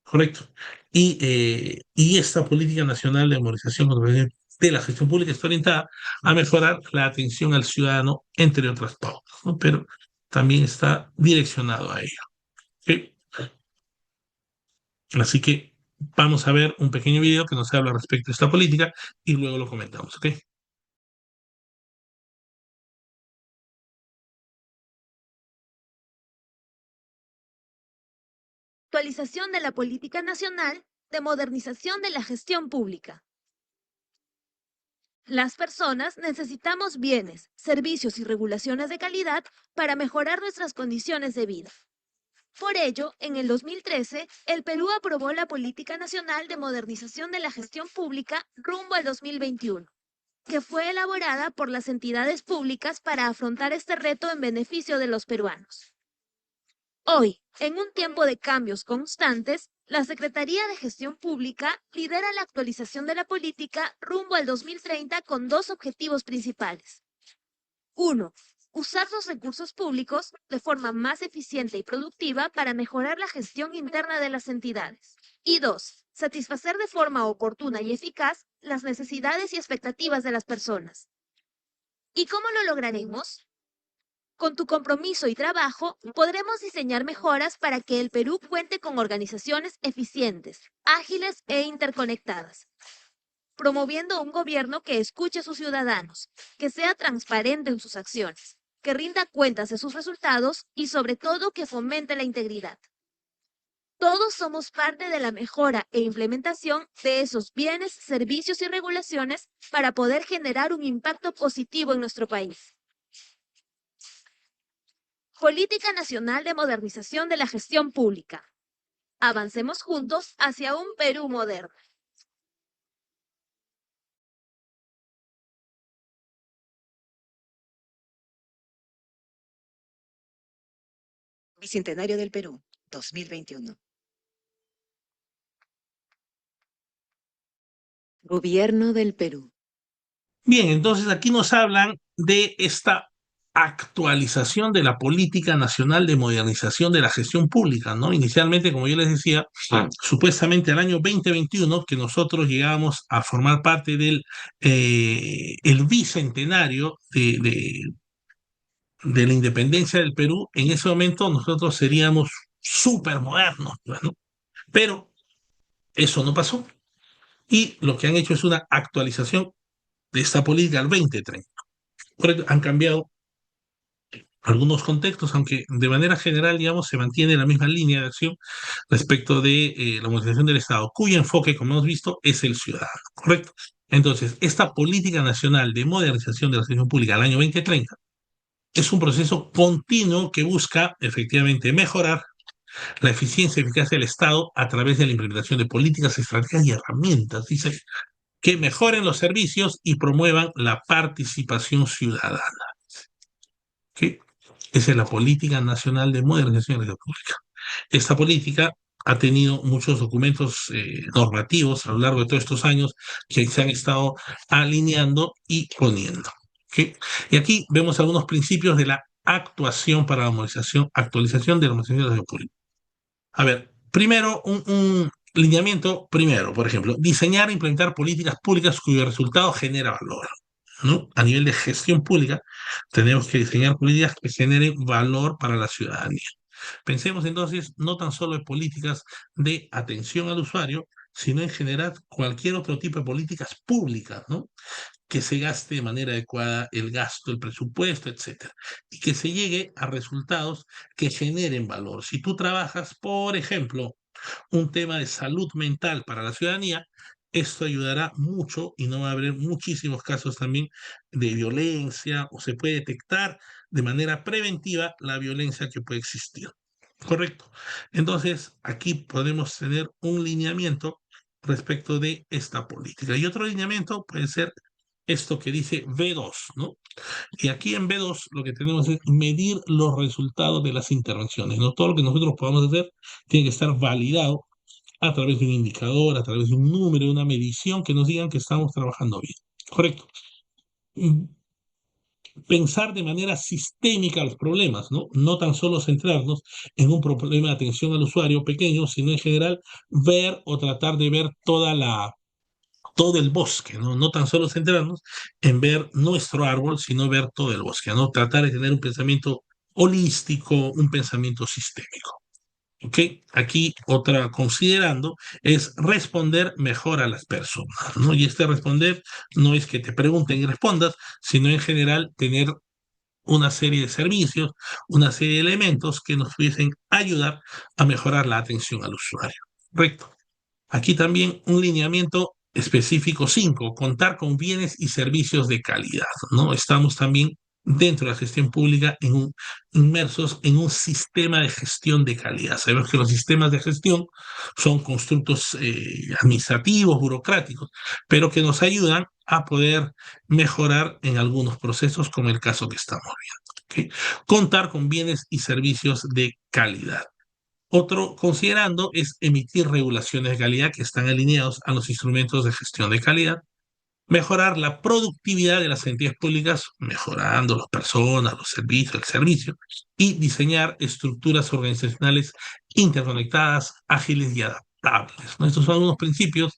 Correcto. Y esta Política Nacional de Modernización de la Gestión Pública está orientada a mejorar la atención al ciudadano, entre otras pautas, ¿no? Pero también está direccionado a ello. ¿Ok? Así que vamos a ver un pequeño video que nos habla respecto a esta política y luego lo comentamos. ¿Ok? Actualización de la Política Nacional de Modernización de la Gestión Pública. Las personas necesitamos bienes, servicios y regulaciones de calidad para mejorar nuestras condiciones de vida. Por ello, en el 2013, el Perú aprobó la Política Nacional de Modernización de la Gestión Pública rumbo al 2021, que fue elaborada por las entidades públicas para afrontar este reto en beneficio de los peruanos. Hoy, en un tiempo de cambios constantes, la Secretaría de Gestión Pública lidera la actualización de la política rumbo al 2030 con dos objetivos principales. 1. Usar los recursos públicos de forma más eficiente y productiva para mejorar la gestión interna de las entidades. Y 2. Satisfacer de forma oportuna y eficaz las necesidades y expectativas de las personas. ¿Y cómo lo lograremos? Con tu compromiso y trabajo, podremos diseñar mejoras para que el Perú cuente con organizaciones eficientes, ágiles e interconectadas, promoviendo un gobierno que escuche a sus ciudadanos, que sea transparente en sus acciones, que rinda cuentas de sus resultados y sobre todo que fomente la integridad. Todos somos parte de la mejora e implementación de esos bienes, servicios y regulaciones para poder generar un impacto positivo en nuestro país. Política Nacional de Modernización de la Gestión Pública. Avancemos juntos hacia un Perú moderno. Bicentenario del Perú, 2021. Gobierno del Perú. Bien, entonces aquí nos hablan de esta actualización de la Política Nacional de Modernización de la Gestión Pública, ¿no? Inicialmente, como yo les decía, supuestamente al año 2021, que nosotros llegamos a formar parte del el bicentenario de la independencia del Perú, en ese momento nosotros seríamos súper modernos, ¿no? Pero eso no pasó. Y lo que han hecho es una actualización de esta política al 2030. Han cambiado algunos contextos, aunque de manera general, digamos, se mantiene la misma línea de acción respecto de la modernización del Estado, cuyo enfoque, como hemos visto, es el ciudadano, ¿correcto? Entonces, esta política nacional de modernización de la gestión pública al año 2030 es un proceso continuo que busca efectivamente mejorar la eficiencia y eficacia del Estado a través de la implementación de políticas, estrategias y herramientas, dice, que mejoren los servicios y promuevan la participación ciudadana. ¿Sí? Esa es la Política Nacional de Modernización de la República. Esta política ha tenido muchos documentos normativos a lo largo de todos estos años que se han estado alineando y poniendo. ¿Sí? Y aquí vemos algunos principios de la actuación para la actualización de la modernización de la República. A ver, primero, un lineamiento, primero, por ejemplo, diseñar e implementar políticas públicas cuyo resultado genera valor, ¿no? A nivel de gestión pública, tenemos que diseñar políticas que generen valor para la ciudadanía. Pensemos entonces no tan solo en políticas de atención al usuario, sino en generar cualquier otro tipo de políticas públicas, ¿no? Que se gaste de manera adecuada el gasto, el presupuesto, etcétera, y que se llegue a resultados que generen valor. Si tú trabajas, por ejemplo, un tema de salud mental para la ciudadanía, esto ayudará mucho y no va a haber muchísimos casos también de violencia o se puede detectar de manera preventiva la violencia que puede existir. Correcto. Entonces, aquí podemos tener un lineamiento respecto de esta política. Y otro lineamiento puede ser esto que dice B2, ¿no? Y aquí en B2 lo que tenemos es medir los resultados de las intervenciones, ¿no? Todo lo que nosotros podamos hacer tiene que estar validado a través de un indicador, a través de un número, de una medición que nos digan que estamos trabajando bien. Correcto. Pensar de manera sistémica los problemas, ¿no? No tan solo centrarnos en un problema de atención al usuario pequeño, sino en general ver o tratar de ver todo el bosque, ¿no? No tan solo centrarnos en ver nuestro árbol, sino ver todo el bosque, ¿no? Tratar de tener un pensamiento holístico, un pensamiento sistémico. ¿Ok? Aquí otra considerando es responder mejor a las personas, ¿no? Y este responder no es que te pregunten y respondas, sino en general tener una serie de servicios, una serie de elementos que nos pudiesen ayudar a mejorar la atención al usuario. Correcto. Aquí también un lineamiento específico 5, contar con bienes y servicios de calidad, ¿no? Estamos también dentro de la gestión pública inmersos en un sistema de gestión de calidad. Sabemos que los sistemas de gestión son constructos administrativos, burocráticos, pero que nos ayudan a poder mejorar en algunos procesos, como el caso que estamos viendo. ¿Ok? Contar con bienes y servicios de calidad. Otro considerando es emitir regulaciones de calidad que están alineados a los instrumentos de gestión de calidad, mejorar la productividad de las entidades públicas, mejorando las personas, los servicios, el servicio, y diseñar estructuras organizacionales interconectadas, ágiles y adaptables, ¿no? Estos son algunos principios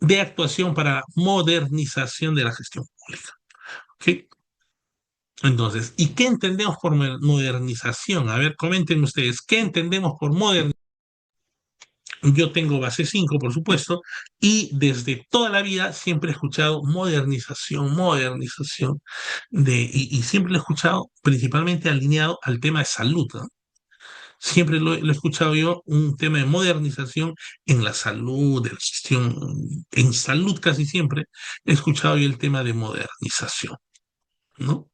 de actuación para modernización de la gestión pública. ¿Ok? Entonces, ¿y qué entendemos por modernización? A ver, comenten ustedes, ¿qué entendemos por modernización? Yo tengo base 5, por supuesto, y desde toda la vida siempre he escuchado modernización, modernización, y siempre lo he escuchado principalmente alineado al tema de salud, ¿no? Siempre lo he escuchado yo, un tema de modernización en la salud, de la gestión, en salud casi siempre he escuchado yo el tema de modernización, ¿no?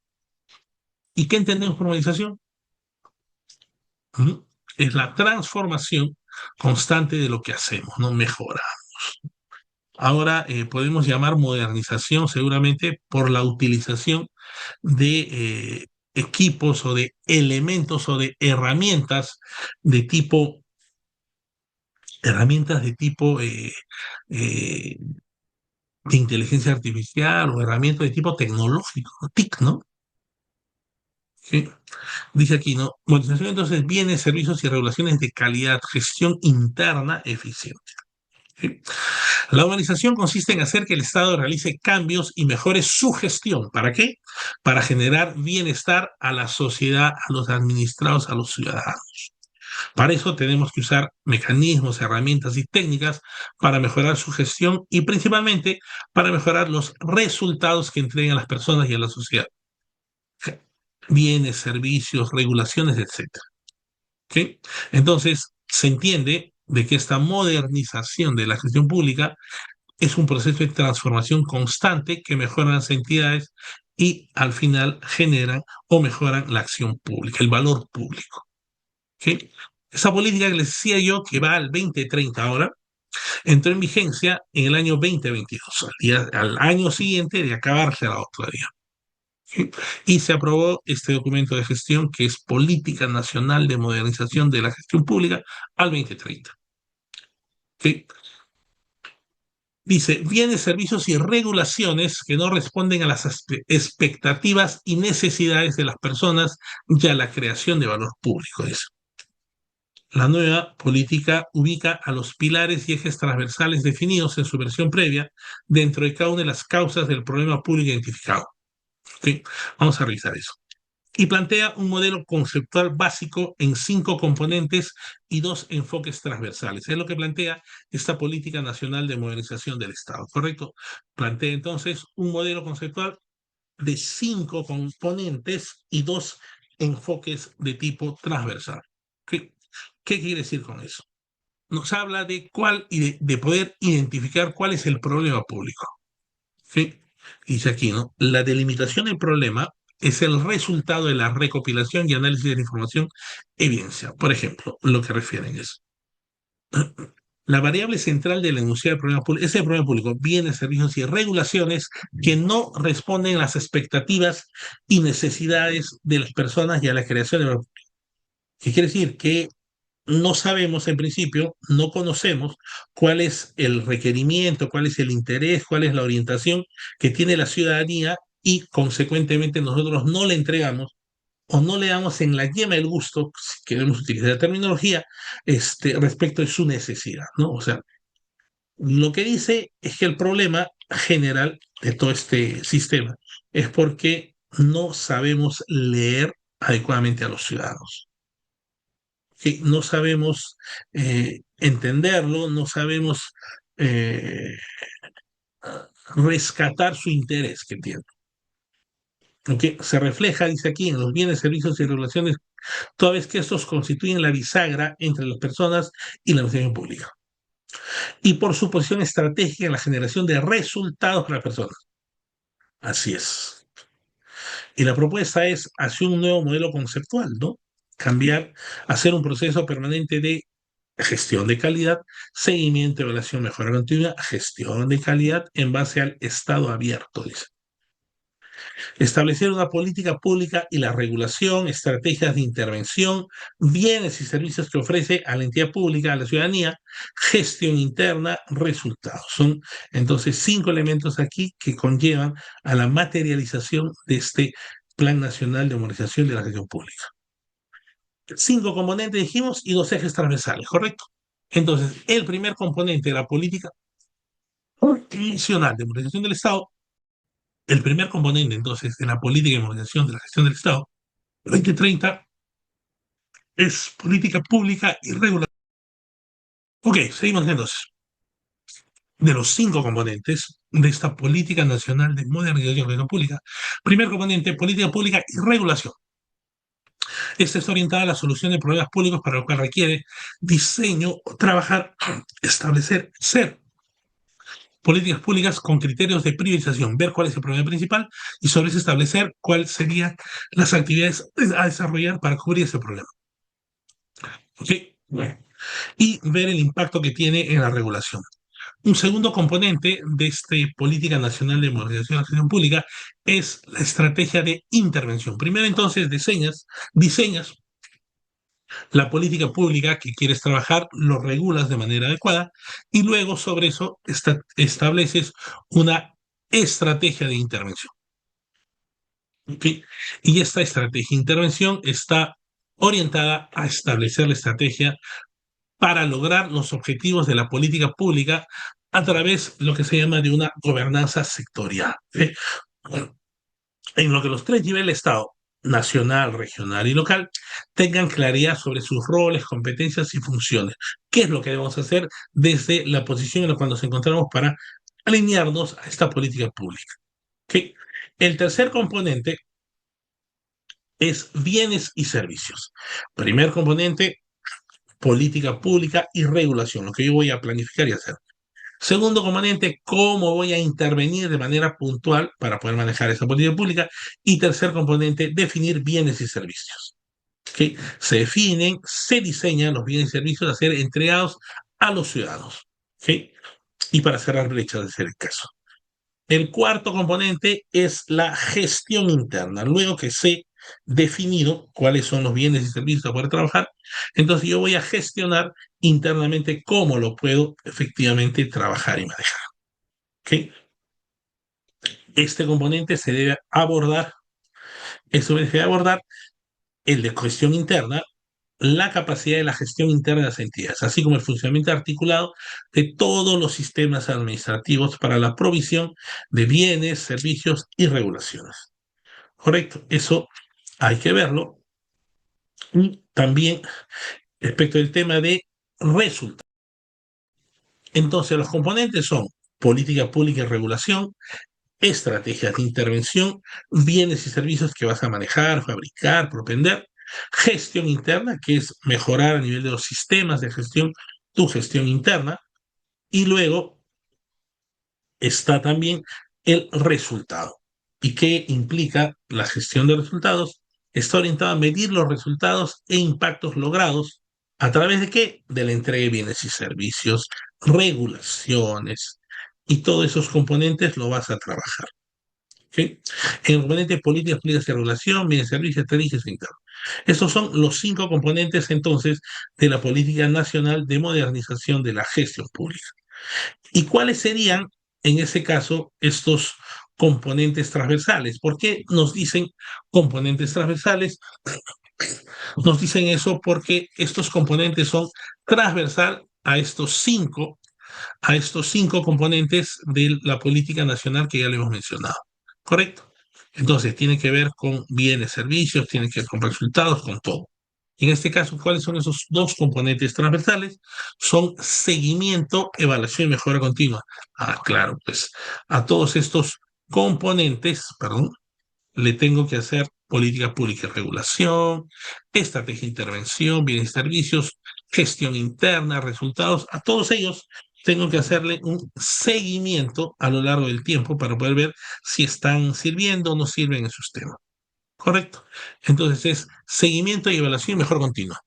¿Y qué entendemos por modernización? Ujú. Es la transformación constante de lo que hacemos, ¿no? Mejorar. Ahora podemos llamar modernización seguramente por la utilización de equipos o de elementos o de herramientas de tipo eh, de inteligencia artificial o herramientas de tipo tecnológico, ¿no? TIC, ¿no? ¿Sí? Dice aquí, ¿no? Modernización entonces bienes, servicios y regulaciones de calidad, gestión interna eficiente. ¿Sí? La humanización consiste en hacer que el Estado realice cambios y mejore su gestión. ¿Para qué? Para generar bienestar a la sociedad, a los administrados, a los ciudadanos. Para eso tenemos que usar mecanismos, herramientas y técnicas para mejorar su gestión y principalmente para mejorar los resultados que entreguen a las personas y a la sociedad. Bienes, servicios, regulaciones, etcétera. ¿Sí? Entonces, se entiende de que esta modernización de la gestión pública es un proceso de transformación constante que mejora las entidades y al final generan o mejoran la acción pública, el valor público. ¿Okay? Esa política que les decía yo, que va al 2030 ahora, entró en vigencia en el año 2022, al año siguiente de acabarse la otra día. ¿Okay? Y se aprobó este documento de gestión que es Política Nacional de Modernización de la Gestión Pública al 2030. ¿Okay? Dice, bienes, servicios y regulaciones que no responden a las expectativas y necesidades de las personas y a la creación de valor público. Dice. La nueva política ubica a los pilares y ejes transversales definidos en su versión previa dentro de cada una de las causas del problema público identificado. ¿Sí? Vamos a revisar eso. Y plantea un modelo conceptual básico en 5 componentes y 2 enfoques transversales. Es lo que plantea esta Política Nacional de Modernización del Estado, ¿correcto? Plantea entonces un modelo conceptual de 5 componentes y 2 enfoques de tipo transversal. ¿Qué quiere decir con eso? Nos habla de cuál y de poder identificar cuál es el problema público. ¿Sí? Dice aquí, ¿no? La delimitación del problema es el resultado de la recopilación y análisis de la información evidencia. Por ejemplo, lo que refieren es la variable central de la enunciado del problema público es el problema público, bienes, servicios y regulaciones que no responden a las expectativas y necesidades de las personas y a la creación de... ¿Qué quiere decir? Que no sabemos en principio, no conocemos cuál es el requerimiento, cuál es el interés, cuál es la orientación que tiene la ciudadanía y consecuentemente nosotros no le entregamos o no le damos en la yema del gusto, si queremos utilizar la terminología, respecto de su necesidad, ¿no? O sea, lo que dice es que el problema general de todo este sistema es porque no sabemos leer adecuadamente a los ciudadanos. Que no sabemos entenderlo, no sabemos eh, rescatar su interés que tiene. ¿Okay? Se refleja, dice aquí, en los bienes, servicios y regulaciones, toda vez que estos constituyen la bisagra entre las personas y la administración pública. Y por su posición estratégica en la generación de resultados para las personas. Así es. Y la propuesta es hacer un nuevo modelo conceptual, ¿no? Cambiar, hacer un proceso permanente de gestión de calidad, seguimiento, evaluación, mejora continua, gestión de calidad en base al estado abierto, dice. Establecer una política pública y la regulación, estrategias de intervención, bienes y servicios que ofrece a la entidad pública, a la ciudadanía, gestión interna, resultados. Son entonces 5 elementos aquí que conllevan a la materialización de este Plan Nacional de Modernización de la Gestión Pública. 5 componentes dijimos y 2 ejes transversales, ¿correcto? Entonces, el primer componente de la política nacional de modernización del Estado, el primer componente entonces de la política de modernización de la gestión del Estado 2030 es política pública y regulación. Ok, seguimos entonces. De los 5 componentes de esta política nacional de modernización de la gestión pública, primer componente, política pública y regulación. Esta está orientada a la solución de problemas públicos para lo cual requiere diseño, trabajar, establecer, ser políticas públicas con criterios de priorización, ver cuál es el problema principal y sobre eso establecer cuáles serían las actividades a desarrollar para cubrir ese problema. ¿Ok? Bueno. Y ver el impacto que tiene en la regulación. Un segundo componente de esta política nacional de modernización de la gestión pública es la estrategia de intervención. Primero entonces diseñas la política pública que quieres trabajar, lo regulas de manera adecuada y luego sobre eso estableces una estrategia de intervención. ¿Okay? Y esta estrategia de intervención está orientada a establecer la estrategia para lograr los objetivos de la política pública a través de lo que se llama de una gobernanza sectorial. ¿Okay? Bueno, en lo que los 3 niveles de Estado, nacional, regional y local, tengan claridad sobre sus roles, competencias y funciones. ¿Qué es lo que debemos hacer desde la posición en la cual nos encontramos para alinearnos a esta política pública? ¿Okay? El tercer componente es bienes y servicios. Primer componente, política pública y regulación, lo que yo voy a planificar y hacer. Segundo componente, cómo voy a intervenir de manera puntual para poder manejar esa política pública. Y tercer componente, definir bienes y servicios. ¿Okay? Se definen, se diseñan los bienes y servicios a ser entregados a los ciudadanos. ¿Okay? Y para cerrar brechas, de ser el caso. El cuarto componente es la gestión interna. Luego que sé definido cuáles son los bienes y servicios a poder trabajar, entonces yo voy a gestionar internamente cómo lo puedo efectivamente trabajar y manejar. ¿Okay? Este componente se debe abordar, el de gestión interna, la capacidad de la gestión interna de las entidades, así como el funcionamiento articulado de todos los sistemas administrativos para la provisión de bienes, servicios y regulaciones. Correcto, eso hay que verlo. Y también respecto del tema de resultados. Entonces, los componentes son política pública y regulación, estrategias de intervención, bienes y servicios que vas a manejar, fabricar, propender, gestión interna, que es mejorar a nivel de los sistemas de gestión, tu gestión interna, y luego está también el resultado. ¿Y qué implica la gestión de resultados? Está orientada a medir los resultados e impactos logrados a través de qué? De la entrega de bienes y servicios, regulaciones, y todos esos componentes lo vas a trabajar. ¿Okay? En el componente políticas públicas y regulación, bienes y servicios, estrategias internas. Estos son los 5 componentes entonces de la política nacional de modernización de la gestión pública. ¿Y cuáles serían, en ese caso, estos componentes transversales? ¿Por qué nos dicen componentes transversales? Nos dicen eso porque estos componentes son transversal a estos cinco componentes de la política nacional que ya le hemos mencionado. ¿Correcto? Entonces, tiene que ver con bienes, servicios, tiene que ver con resultados, con todo. En este caso, ¿cuáles son esos 2 componentes transversales? Son seguimiento, evaluación y mejora continua. Claro, pues a todos estos componentes, le tengo que hacer política pública y regulación, estrategia de intervención, bienes y servicios, gestión interna, resultados. A todos ellos tengo que hacerle un seguimiento a lo largo del tiempo para poder ver si están sirviendo o no sirven en sus temas. ¿Correcto? Entonces es seguimiento y evaluación y mejora continua.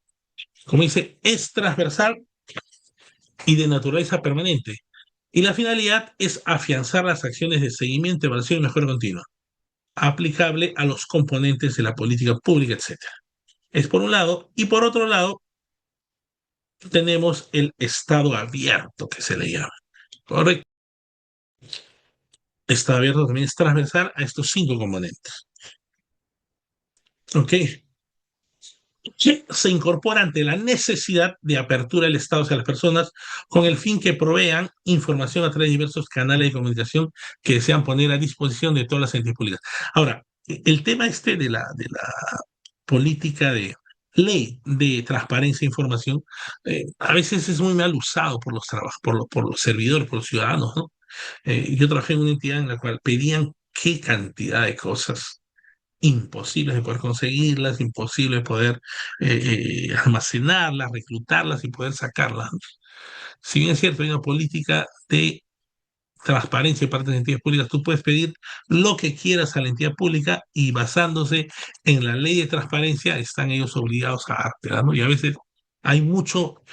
Como dice, es transversal y de naturaleza permanente. Y la finalidad es afianzar las acciones de seguimiento, evaluación y mejora continua. aplicable a los componentes de la política pública, etcétera. Es por un lado, y por otro lado, tenemos el Estado abierto, que se le llama. Correcto. Estado abierto también es transversal a estos 5 componentes. ¿Ok? Que se incorpora ante la necesidad de apertura del Estado hacia las personas con el fin que provean información a través de diversos canales de comunicación que desean poner a disposición de todas las entidades públicas. Ahora, el tema este de la política de ley de transparencia e información, a veces es muy mal usado por los por los servidores, por los ciudadanos, ¿no? Yo trabajé en una entidad en la cual pedían qué cantidad de cosas imposibles de poder conseguirlas, imposible de poder almacenarlas, reclutarlas y poder sacarlas. Si bien es cierto, hay una política de transparencia de parte de las entidades públicas, tú puedes pedir lo que quieras a la entidad pública y basándose en la ley de transparencia están ellos obligados a dártela, ¿no? Y a veces hay mucho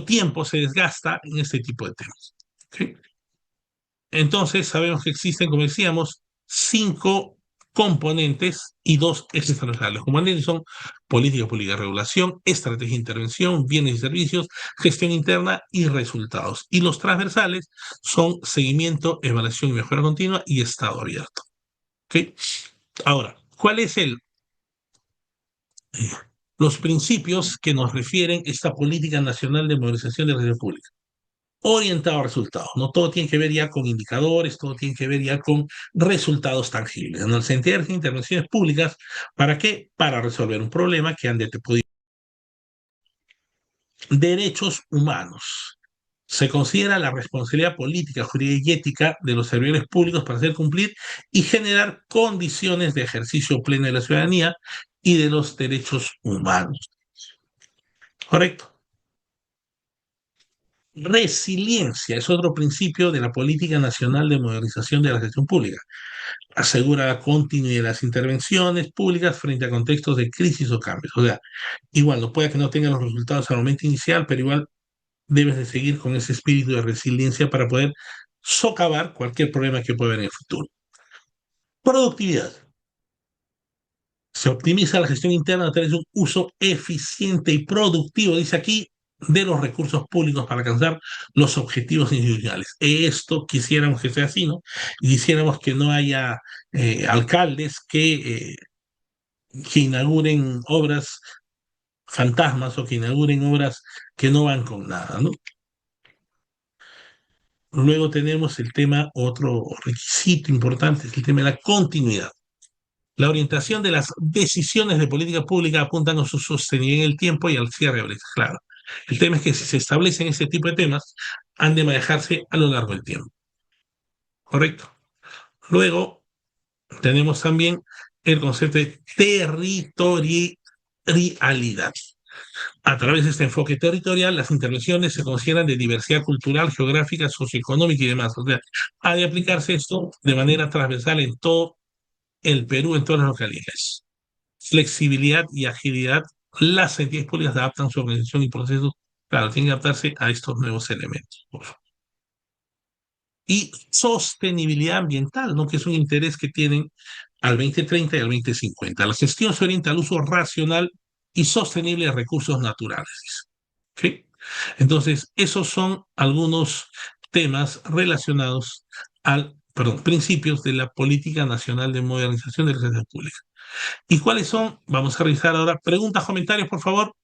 tiempo se desgasta en este tipo de temas. ¿Sí? Entonces, sabemos que existen, como decíamos, 5 componentes y 2 ejes transversales. Los componentes son política pública, regulación, estrategia de intervención, bienes y servicios, gestión interna y resultados. Y los transversales son seguimiento, evaluación y mejora continua y estado abierto. ¿Okay? Ahora, ¿cuál es los principios que nos refieren esta política nacional de modernización de la red pública? Orientado a resultados. No todo tiene que ver ya con indicadores, todo tiene que ver ya con resultados tangibles. En el sentido de intervenciones públicas, ¿para qué? Para resolver un problema que han podido. Derechos humanos. Se considera la responsabilidad política, jurídica y ética de los servidores públicos para hacer cumplir y generar condiciones de ejercicio pleno de la ciudadanía y de los derechos humanos. ¿Correcto? Resiliencia es otro principio de la Política Nacional de Modernización de la Gestión Pública. Asegura la continuidad de las intervenciones públicas frente a contextos de crisis o cambios. O sea, igual, no puede que no tenga los resultados al momento inicial, pero igual debes de seguir con ese espíritu de resiliencia para poder socavar cualquier problema que pueda haber en el futuro. Productividad. Se optimiza la gestión interna a través de un uso eficiente y productivo, dice aquí, de los recursos públicos para alcanzar los objetivos institucionales. Esto quisiéramos que sea así, ¿no? Y quisiéramos que no haya alcaldes que inauguren obras fantasmas o que inauguren obras que no van con nada, ¿no? Luego tenemos el tema, otro requisito importante, es el tema de la continuidad. La orientación de las decisiones de política pública apuntan a su sostenibilidad en el tiempo y al cierre de brechas. Claro, el tema es que si se establecen ese tipo de temas, han de manejarse a lo largo del tiempo. ¿Correcto? Luego tenemos también el concepto de territorialidad. A través de este enfoque territorial, las intervenciones se consideran de diversidad cultural, geográfica, socioeconómica y demás. O sea, ha de aplicarse esto de manera transversal en todo el Perú, en todas las localidades. Flexibilidad y agilidad, las entidades públicas adaptan su organización y procesos, claro, tienen que adaptarse a estos nuevos elementos. Y sostenibilidad ambiental, ¿no? Que es un interés que tienen al 2030 y al 2050. La gestión se orienta al uso racional y sostenible de recursos naturales. ¿Sí? Entonces, esos son algunos temas relacionados principios de la Política Nacional de Modernización de la Gestión Pública. ¿Y cuáles son? Vamos a revisar ahora. Preguntas, comentarios, por favor.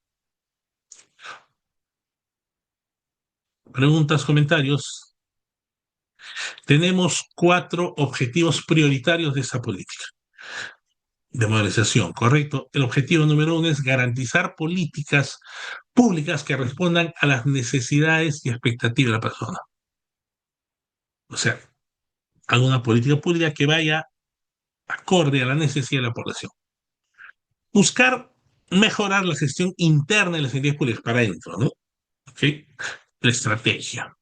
Preguntas, comentarios. Tenemos 4 objetivos prioritarios de esa política de modernización, ¿correcto? El objetivo número 1 es garantizar políticas públicas que respondan a las necesidades y expectativas de la persona. O sea, alguna política pública que vaya acorde a la necesidad de la población. Buscar mejorar la gestión interna de las entidades públicas para adentro, ¿no? ¿Okay? La estrategia.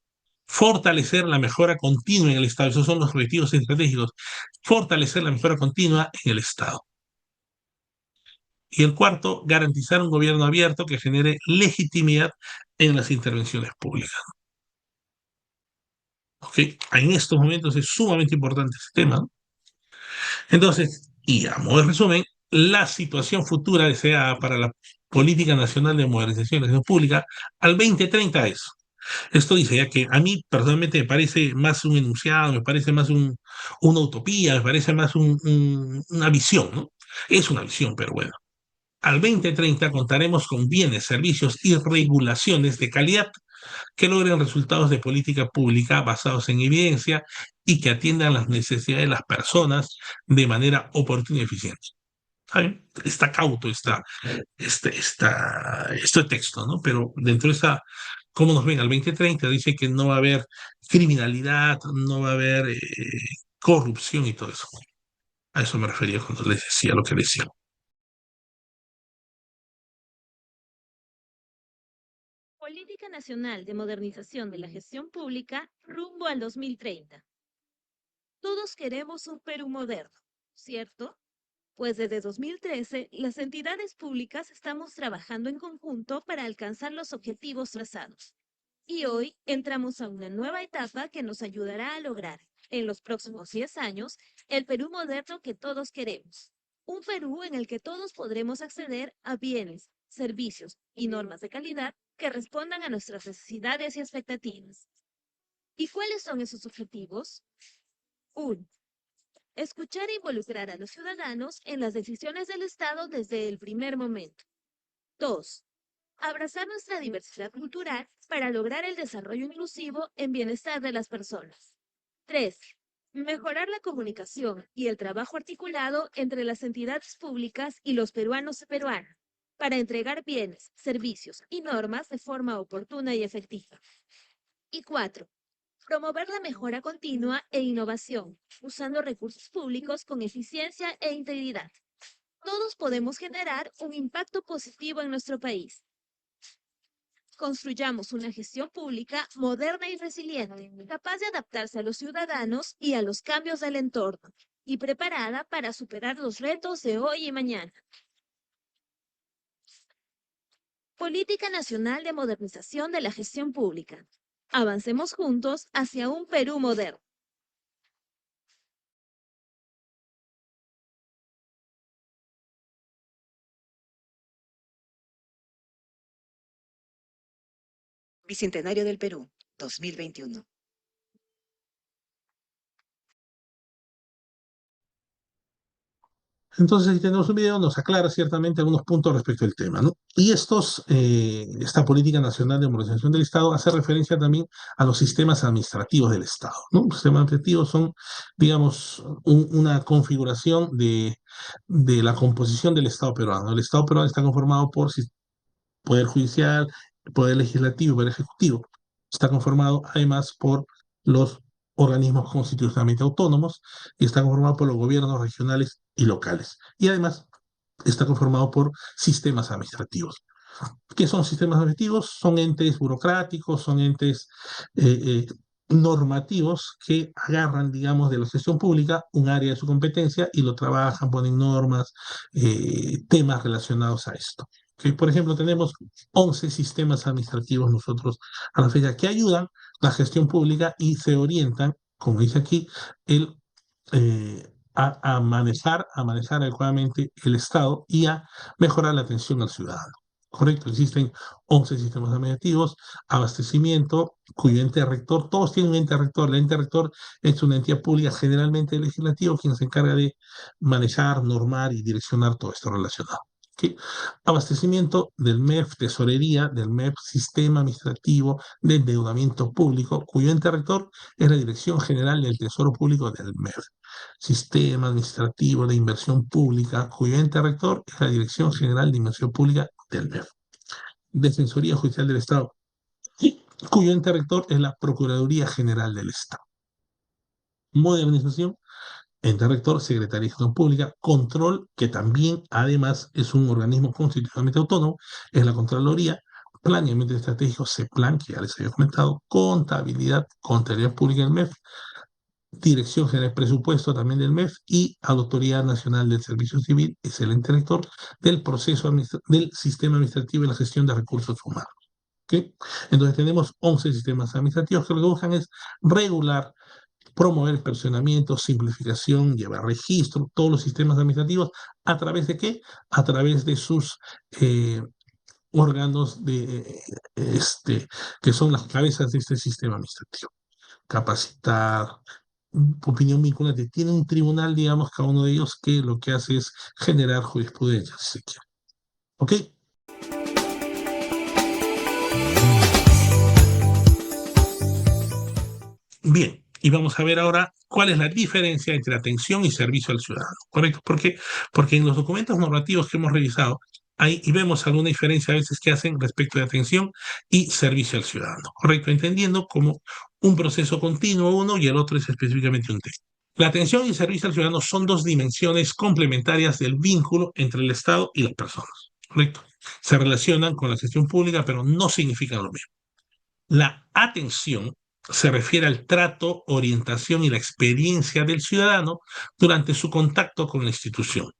Fortalecer la mejora continua en el Estado. Esos son los objetivos estratégicos. Fortalecer la mejora continua en el Estado. Y el cuarto, garantizar un gobierno abierto que genere legitimidad en las intervenciones públicas. ¿Okay? En estos momentos es sumamente importante este tema, ¿no? Entonces, Y a modo de resumen, la situación futura deseada para la Política Nacional de Modernización y Gestión Pública al 2030 es. Esto dice ya que a mí personalmente me parece más un enunciado, me parece más una utopía, me parece más una visión, ¿no? Es una visión, pero bueno. Al 2030 contaremos con bienes, servicios y regulaciones de calidad que logren resultados de política pública basados en evidencia y que atiendan las necesidades de las personas de manera oportuna y eficiente. ¿Saben? Está cauto este texto, ¿no? Pero dentro de esa, ¿cómo nos ven? Al 2030 dice que no va a haber criminalidad, no va a haber corrupción y todo eso. A eso me refería cuando les decía lo que decía. Política Nacional de Modernización de la Gestión Pública rumbo al 2030. Todos queremos un Perú moderno, ¿cierto? Pues desde 2013, las entidades públicas estamos trabajando en conjunto para alcanzar los objetivos trazados. Y hoy entramos a una nueva etapa que nos ayudará a lograr, en los próximos 10 años, el Perú moderno que todos queremos. Un Perú en el que todos podremos acceder a bienes, servicios y normas de calidad que respondan a nuestras necesidades y expectativas. ¿Y cuáles son esos objetivos? 1. Escuchar e involucrar a los ciudadanos en las decisiones del Estado desde el primer momento. 2. Abrazar nuestra diversidad cultural para lograr el desarrollo inclusivo en bienestar de las personas. 3. Mejorar la comunicación y el trabajo articulado entre las entidades públicas y los peruanos y peruanas para entregar bienes, servicios y normas de forma oportuna y efectiva. Y 4. Promover la mejora continua e innovación, usando recursos públicos con eficiencia e integridad. Todos podemos generar un impacto positivo en nuestro país. Construyamos una gestión pública moderna y resiliente, capaz de adaptarse a los ciudadanos y a los cambios del entorno, y preparada para superar los retos de hoy y mañana. Política Nacional de Modernización de la Gestión Pública. Avancemos juntos hacia un Perú moderno. Bicentenario del Perú, 2021. Entonces, si tenemos un video, nos aclara ciertamente algunos puntos respecto al tema, ¿no? Y esta política nacional de modernización del Estado hace referencia también a los sistemas administrativos del Estado, ¿no? Los sistemas administrativos son, digamos, una configuración de la composición del Estado peruano. El Estado peruano está conformado por Poder Judicial, Poder Legislativo y Poder Ejecutivo. Está conformado además por los organismos constitucionalmente autónomos y está conformado por los gobiernos regionales y locales. Y además está conformado por sistemas administrativos. ¿Qué son sistemas administrativos? Son entes burocráticos, son entes normativos que agarran, digamos, de la gestión pública un área de su competencia y lo trabajan, ponen normas, temas relacionados a esto. Que, por ejemplo, tenemos 11 sistemas administrativos nosotros a la fecha que ayudan la gestión pública y se orientan, como dice aquí, a manejar adecuadamente el Estado y a mejorar la atención al ciudadano. Correcto, existen 11 sistemas administrativos, abastecimiento, cuyo ente rector, todos tienen un ente rector. El ente rector es una entidad pública, generalmente legislativo, quien se encarga de manejar, normar y direccionar todo esto relacionado. ¿Okay? Abastecimiento del MEF, tesorería del MEF, sistema administrativo de endeudamiento público, cuyo ente rector es la Dirección General del Tesoro Público del MEF. Sistema administrativo de inversión pública, cuyo ente rector es la Dirección General de Inversión Pública del MEF. Defensoría Judicial del Estado, cuyo ente rector es la Procuraduría General del Estado. Modernización, ente rector, Secretaría de Gestión Pública. Control, que también además es un organismo constitucionalmente autónomo, es la Contraloría. Planeamiento estratégico, CEPLAN, que ya les había comentado. Contabilidad Pública del MEF. Dirección General de Presupuesto también del MEF y a la Autoridad Nacional del Servicio Civil, es el ente rector del proceso del sistema administrativo y la gestión de recursos humanos. ¿Okay? Entonces tenemos 11 sistemas administrativos que lo que buscan es regular promover el personamiento, simplificación, llevar registro, todos los sistemas administrativos, ¿a través de qué? A través de sus órganos que son las cabezas de este sistema administrativo. Capacitar, opinión vinculante. Tiene un tribunal, digamos, cada uno de ellos, que lo que hace es generar jurisprudencia, si se quiere. ¿Ok? Bien, y vamos a ver ahora cuál es la diferencia entre atención y servicio al ciudadano, ¿correcto? ¿Por qué? Porque en los documentos normativos que hemos revisado, y vemos alguna diferencia a veces que hacen respecto de atención y servicio al ciudadano, ¿correcto? Entendiendo como un proceso continuo uno y el otro es específicamente un tema. La atención y el servicio al ciudadano son dos dimensiones complementarias del vínculo entre el Estado y las personas, ¿correcto? Se relacionan con la gestión pública, pero no significan lo mismo. La atención se refiere al trato, orientación y la experiencia del ciudadano durante su contacto con la institución.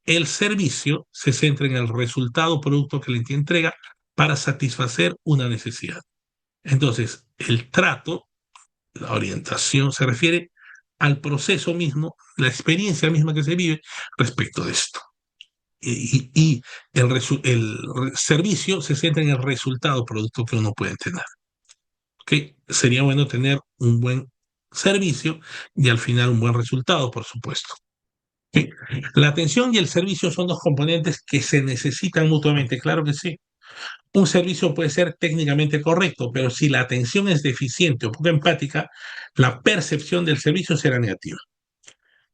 El servicio se centra en el resultado o producto que la entidad entrega para satisfacer una necesidad. Entonces, el trato, la orientación, se refiere al proceso mismo, la experiencia misma que se vive respecto de esto. Y el servicio se centra en el resultado o producto que uno puede tener. ¿Okay? Sería bueno tener un buen servicio y al final un buen resultado, por supuesto. ¿Okay? La atención y el servicio son dos componentes que se necesitan mutuamente, claro que sí. Un servicio puede ser técnicamente correcto, pero si la atención es deficiente o poco empática, la percepción del servicio será negativa.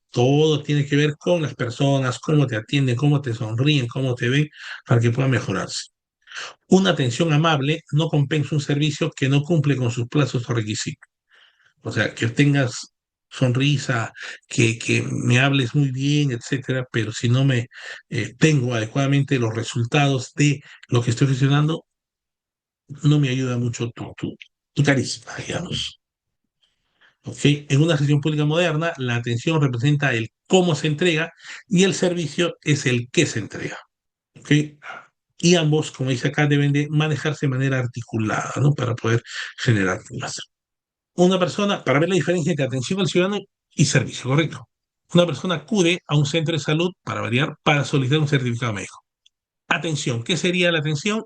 Todo tiene que ver con las personas, cómo te atienden, cómo te sonríen, cómo te ven, para que pueda mejorarse. Una atención amable no compensa un servicio que no cumple con sus plazos o requisitos. O sea, que tengas sonrisa, que me hables muy bien, etcétera, pero si no me tengo adecuadamente los resultados de lo que estoy gestionando, no me ayuda mucho tu carisma, digamos. ¿Okay? En una gestión pública moderna, la atención representa el cómo se entrega y el servicio es el qué se entrega. ¿Okay? Y ambos, como dice acá, deben de manejarse de manera articulada, ¿no? Para poder generar más. Una persona, para ver la diferencia entre atención al ciudadano y servicio, ¿correcto? Una persona acude a un centro de salud, para variar, para solicitar un certificado médico. Atención, ¿qué sería la atención?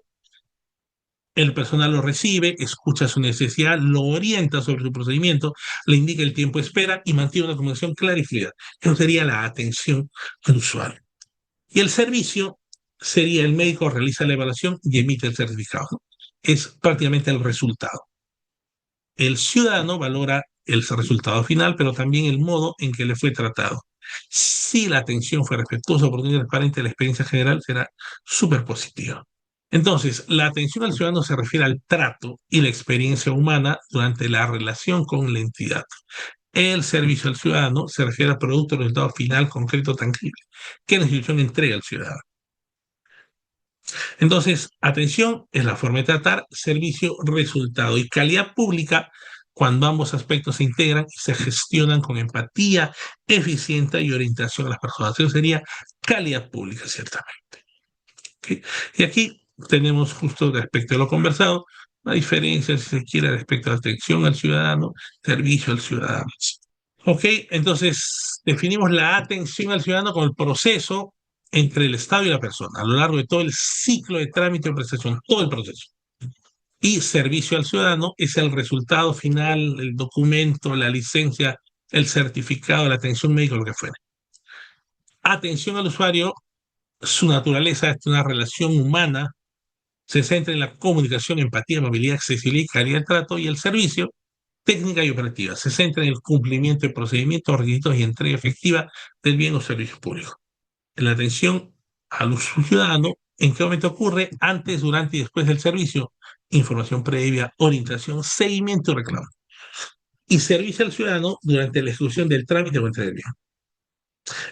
El personal lo recibe, escucha su necesidad, lo orienta sobre su procedimiento, le indica el tiempo de espera y mantiene una comunicación clara y fluida. Eso sería la atención al usuario. Y el servicio sería el médico realiza la evaluación y emite el certificado, ¿no? Es prácticamente el resultado. El ciudadano valora el resultado final, pero también el modo en que le fue tratado. Si la atención fue respetuosa, oportuna y transparente, la experiencia general será súper positiva. Entonces, la atención al ciudadano se refiere al trato y la experiencia humana durante la relación con la entidad. El servicio al ciudadano se refiere al producto, resultado final, concreto, tangible, que la institución entrega al ciudadano. Entonces, atención es la forma de tratar, servicio, resultado y calidad pública cuando ambos aspectos se integran y se gestionan con empatía, eficiencia y orientación a las personas. Eso sería calidad pública, ciertamente. ¿Okay? Y aquí tenemos justo respecto a lo conversado, la diferencia, si se quiere, respecto a la atención al ciudadano, servicio al ciudadano. Ok, entonces definimos la atención al ciudadano como el proceso entre el Estado y la persona, a lo largo de todo el ciclo de trámite de prestación, todo el proceso. Y servicio al ciudadano es el resultado final, el documento, la licencia, el certificado, la atención médica, lo que fuera. Atención al usuario, su naturaleza es una relación humana, se centra en la comunicación, empatía, amabilidad, accesibilidad y calidad de trato, y el servicio, técnica y operativa, se centra en el cumplimiento de procedimientos, requisitos y entrega efectiva del bien o servicio público. En la atención al ciudadano, ¿en qué momento ocurre? Antes, durante y después del servicio. Información previa, orientación, seguimiento y reclamo. Y servicio al ciudadano durante la ejecución del trámite o entrega del bien.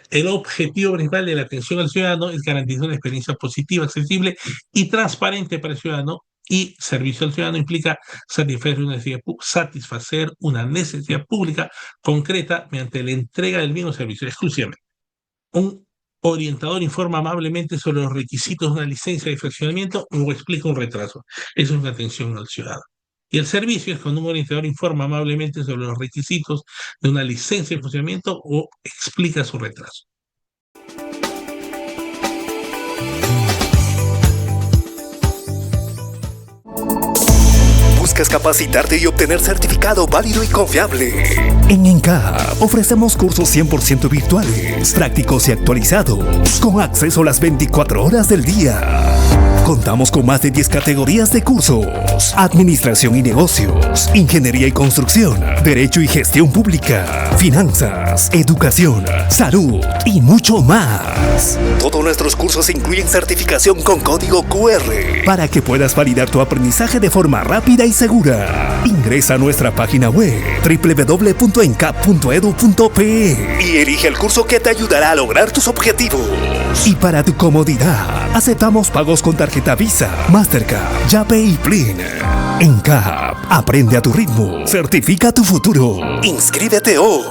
El objetivo principal de la atención al ciudadano es garantizar una experiencia positiva, accesible y transparente para el ciudadano, y servicio al ciudadano implica satisfacer una necesidad pública concreta mediante la entrega del bien o servicio exclusivamente. Un orientador informa amablemente sobre los requisitos de una licencia de fraccionamiento o explica un retraso. Eso es una atención al ciudadano. Y el servicio es cuando un orientador informa amablemente sobre los requisitos de una licencia de funcionamiento o explica su retraso. ¿Buscas capacitarte y obtener certificado válido y confiable? En ENCAP ofrecemos cursos 100% virtuales, prácticos y actualizados, con acceso a las 24 horas del día. Contamos con más de 10 categorías de cursos: administración y negocios, ingeniería y construcción, derecho y gestión pública, finanzas, educación, salud y mucho más. Todos nuestros cursos incluyen certificación con código QR para que puedas validar tu aprendizaje de forma rápida y segura. Ingresa a nuestra página web www.encap.edu.pe y elige el curso que te ayudará a lograr tus objetivos. Y para tu comodidad, aceptamos pagos con tarjeta Visa, Mastercard, Yape y Plin. ENCAP, aprende a tu ritmo, certifica tu futuro. Inscríbete hoy.